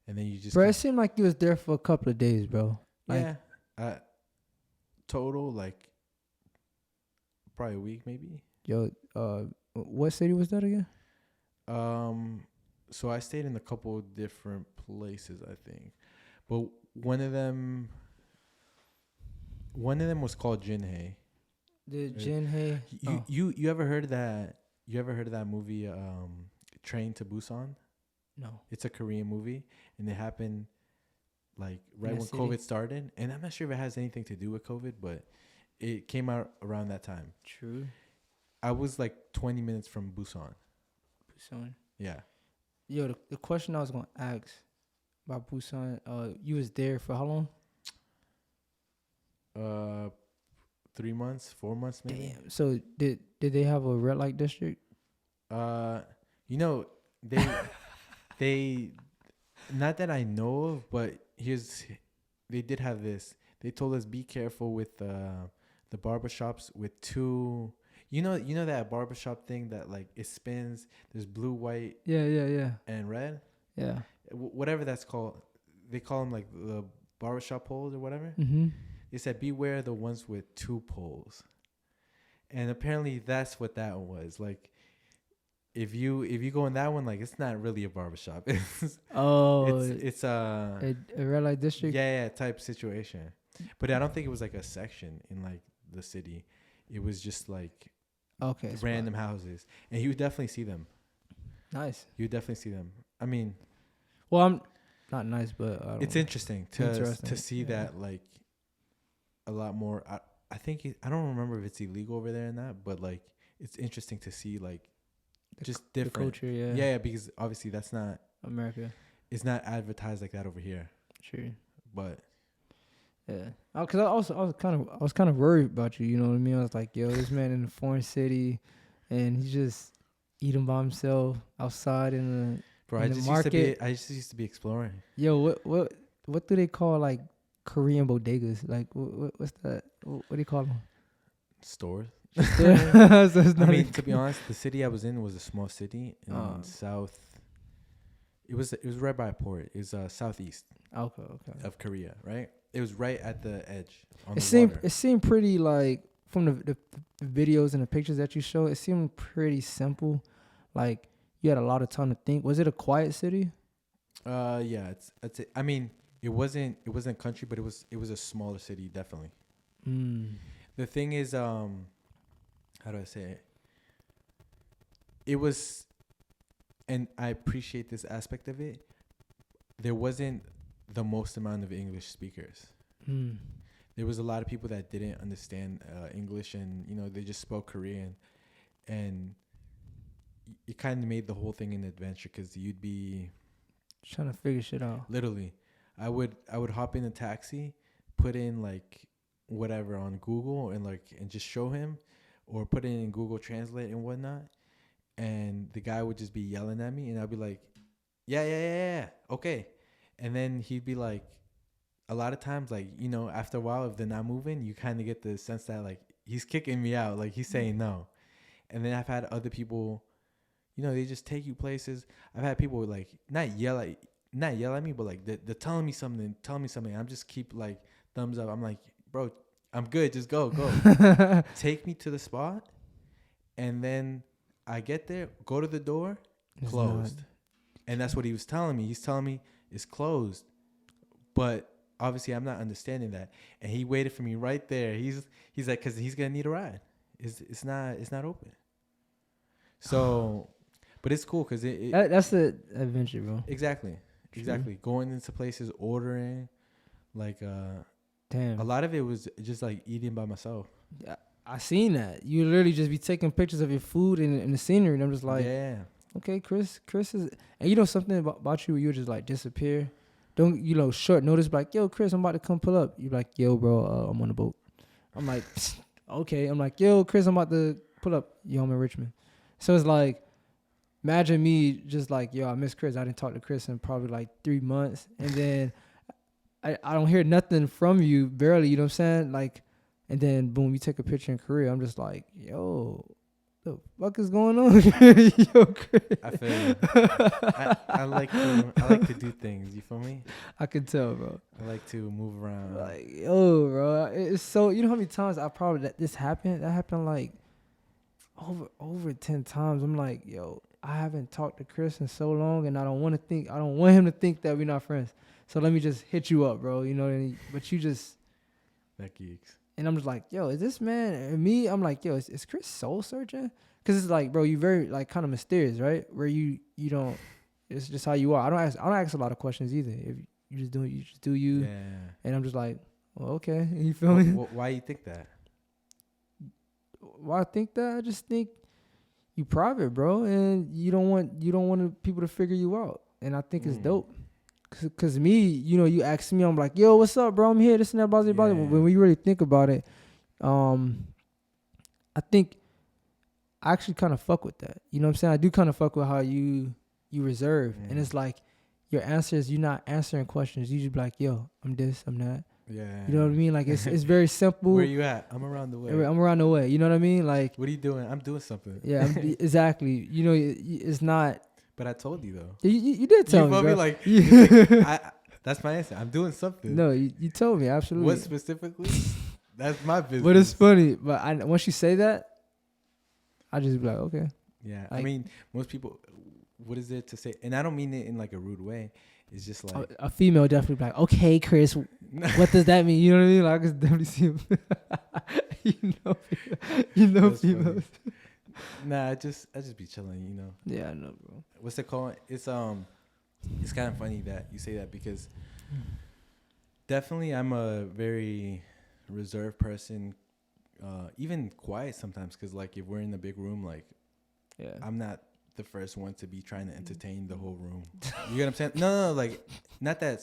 and then you just. Bro, it seemed like you was there for a couple of days, bro. Like, yeah. Total like probably a week maybe. Yo, what city was that again? So I stayed in a couple of different places, I think, but one of them was called Jinhae. The Jinhae. You ever heard of that? You ever heard of that movie, Train to Busan? No. It's a Korean movie, and it happened like right when COVID started, and I'm not sure if it has anything to do with COVID, but it came out around that time. True. I was like 20 minutes from Busan. Yeah. Yo, the question I was gonna ask about Busan, you was there for how long? 3 months, 4 months maybe. Damn. So did they have a red light district? They not that I know of, but they did have this. They told us be careful with the barbershops with two. You know that barbershop thing that like it spins. There's blue, white, and red. Yeah. Whatever that's called. They call them like the barbershop poles or whatever. Mm-hmm. They said beware the ones with two poles, and apparently that's what that was. Like if you go in that one, like it's not really a barbershop. It's a red light district. Yeah, type situation. But I don't think it was like a section in like the city. It was just like random houses, and you would definitely see them. Nice. You would definitely see them. I mean, well, I'm not nice, but it's interesting to see that like a lot more. I think I don't remember if it's illegal over there or not, but like it's interesting to see like just different culture. Yeah, because obviously that's not America. It's not advertised like that over here. True. But yeah, because I was kind of worried about you. You know what I mean? I was like, yo, this man in a foreign city, and he's just eating by himself outside in the market. I just used to be exploring. Yo, what do they call like Korean bodegas? Like what's that? What do you call them? Stores. So I mean, to be honest, the city I was in was a small city in south. It was right by a port. It was southeast. Okay. Of Korea, right? It was right at the edge. On it the water. It seemed pretty like from the videos and the pictures that you showed. It seemed pretty simple. Like you had a lot of time to think. Was it a quiet city? Yeah. It's. I mean, it wasn't country, but it was a smaller city, definitely. The thing is, how do I say it? It was, and I appreciate this aspect of it. There wasn't the most amount of English speakers. There was a lot of people that didn't understand English, and they just spoke Korean, and it kind of made the whole thing an adventure because you'd be trying to figure shit out. Literally, I would hop in a taxi, put in like whatever on Google and just show him, or put it in Google Translate and whatnot, and the guy would just be yelling at me, and I'd be like, yeah, okay. And then he'd be like, a lot of times, like, after a while, if they're not moving, you kind of get the sense that, like, he's kicking me out. Like, he's saying no. And then I've had other people, they just take you places. I've had people, like, not yell at me, but, like, they're telling me something. I'm just keep, like, thumbs up. I'm like, bro, I'm good. Just go. Take me to the spot. And then I get there, go to the door, closed. And that's what he was telling me. He's telling me it's closed. But obviously I'm not understanding that. And he waited for me right there. He's like, because he's going to need a ride. It's not open. So, but it's cool because that's the adventure, bro. Exactly. Going into places, ordering, like, damn. A lot of it was just like eating by myself. Yeah, I seen that. You literally just be taking pictures of your food and the scenery, and I'm just like, yeah. Okay, Chris is, and something about you, you just like disappear. Don't, short notice, like, yo, Chris, I'm about to come pull up. You're like, yo, bro, I'm on the boat. I'm like, okay. I'm like, yo, Chris, I'm about to pull up. Yo, I'm in Richmond. So it's like, imagine me just like, yo, I miss Chris. I didn't talk to Chris in probably like 3 months. And then I don't hear nothing from you, barely, you know what I'm saying? Like, and then boom, you take a picture in Korea. I'm just like, yo, the fuck is going on? Yo, Chris. I feel you. I like to do things. You feel me? I can tell, bro. I like to move around. Like, yo, bro, it's so, how many times I probably that this happened? That happened like over 10 times. I'm like, yo, I haven't talked to Chris in so long, and I don't want him to think that we're not friends. So let me just hit you up, bro. But you just that geeks. And I'm just like, yo, is this man and me? I'm like, yo, is Chris soul searching? Because it's like, bro, you very like kind of mysterious, right? Where you don't, it's just how you are. I don't ask a lot of questions either. If you just do you. Yeah. And I'm just like, well, okay. You feel me? Why you think that? Why I think that? I just think you private, bro, and you don't want people to figure you out. And I think it's dope. Cause me, you ask me, I'm like, yo, what's up, bro? I'm here, this and that, blah, blah, blah. When we really think about it, I think I actually kind of fuck with that. You know what I'm saying? I do kind of fuck with how you reserve. And it's like your answers, you're not answering questions. You just be like, yo, I'm this, I'm that. Yeah. You know what I mean? Like it's very simple. Where you at? I'm around the way. I'm around the way. You know what I mean? Like, what are you doing? I'm doing something. Yeah, exactly. It's not. But I told you though. You did tell me, bro. Like, that's my answer. I'm doing something. No, you told me, absolutely. What specifically? That's my business. But it's funny. But once you say that, I just be like, okay. Yeah, like, I mean, most people, what is it to say? And I don't mean it in like a rude way. It's just like a female definitely be like, okay, Chris, what does that mean? You know what I mean? Like, I can definitely see him. you know females. Nah, I just be chilling, you know. Yeah, I know, bro. What's it called? It's kind of funny that you say that because definitely I'm a very reserved person, even quiet sometimes. Because like if we're in a big room, like I'm not the first one to be trying to entertain the whole room. You get what I'm saying? No, like not that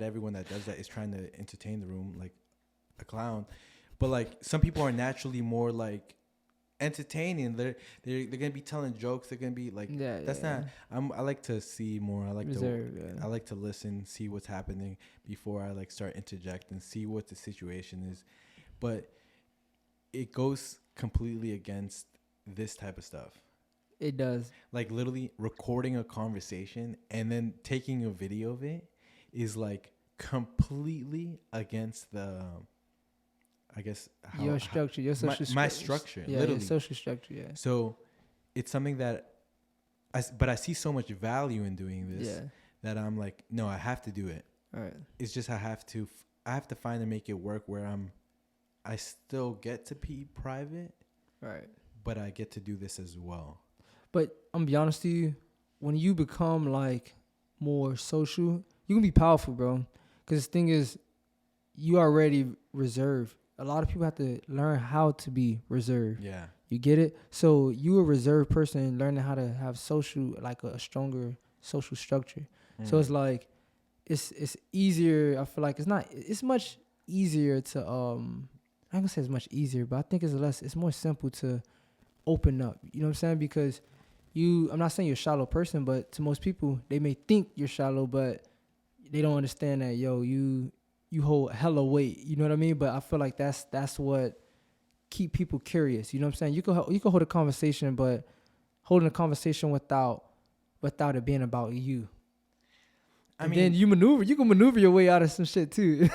everyone that does that is trying to entertain the room like a clown, but like some people are naturally more like entertaining. They're gonna be telling jokes. They're gonna be like I like to see more. I like to listen, see what's happening before I like start interjecting, see what the situation is. But it goes completely against this type of stuff. It does. Like literally recording a conversation and then taking a video of it is like completely against the I guess your structure, your social my structure, yeah, literally. Your social structure, yeah. So it's something that I see so much value in doing this that I'm like, no, I have to do it. All right. It's just I have to find and make it work where I still get to be private, right? But I get to do this as well. But I'm be honest with you, when you become like more social, you can be powerful, bro. Because the thing is, you already reserved. A lot of people have to learn how to be reserved. Yeah. You get it? So you a reserved person learning how to have social, like a stronger social structure. So it's like, it's easier. I feel like it's much easier to, I'm not gonna say it's much easier, but I think it's more simple to open up. You know what I'm saying? Because I'm not saying you're a shallow person, but to most people, they may think you're shallow, but they don't understand that, you hold hella weight. You know what I mean? But I feel like that's what keep people curious. You know what I'm saying? You can hold a conversation, but holding a conversation without it being about you. I mean, then you can maneuver your way out of some shit too.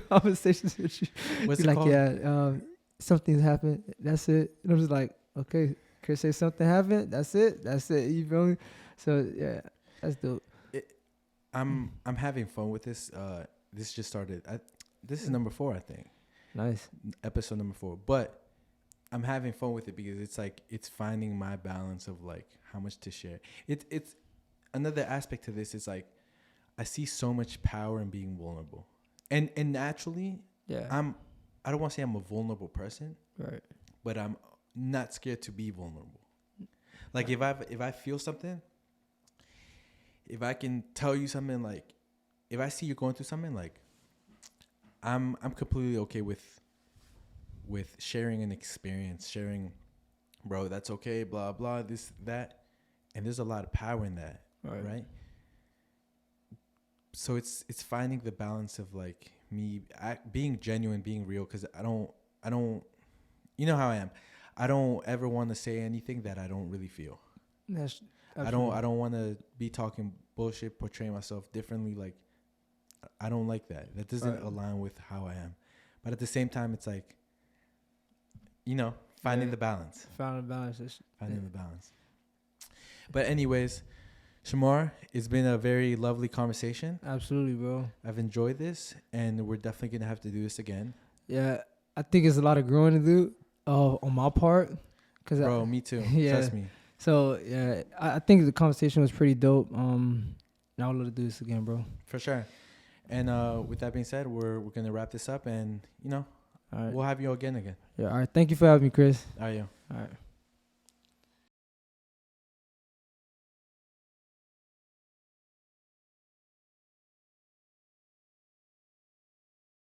Conversations with you. What's You're it like, called? Something's happened. That's it. And I'm just like, okay, Chris say something happened. That's it. You feel me? So yeah, that's dope. I'm having fun with this. This just started. This is number 4, I think. Nice. Episode number 4. But I'm having fun with it because it's like it's finding my balance of like how much to share. It's another aspect to this is like I see so much power in being vulnerable, and naturally, I don't want to say I'm a vulnerable person, right? But I'm not scared to be vulnerable. Like if I feel something, if I can tell you something, like if I see you going through something, like I'm completely okay with sharing an experience, sharing, bro, that's okay, blah blah, this that, and there's a lot of power in that, right? So it's finding the balance of like me being genuine, being real, because I don't, you know how I am. I don't ever want to say anything that I don't really feel. I don't want to be talking bullshit, portraying myself differently. Like, I don't like that. That doesn't align with how I am. But at the same time, it's like, you know, finding the balance. Finding the balance. But anyways, Shemahr, it's been a very lovely conversation. Absolutely, bro. I've enjoyed this, and we're definitely going to have to do this again. Yeah, I think it's a lot of growing to do on my part. Bro, me too. Yeah. Trust me. So, yeah, I think the conversation was pretty dope. And I would love to do this again, bro. For sure. And with that being said, we're going to wrap this up, and, you know, we'll have you again. Yeah, all right. Thank you for having me, Chris. All right, yo. All right.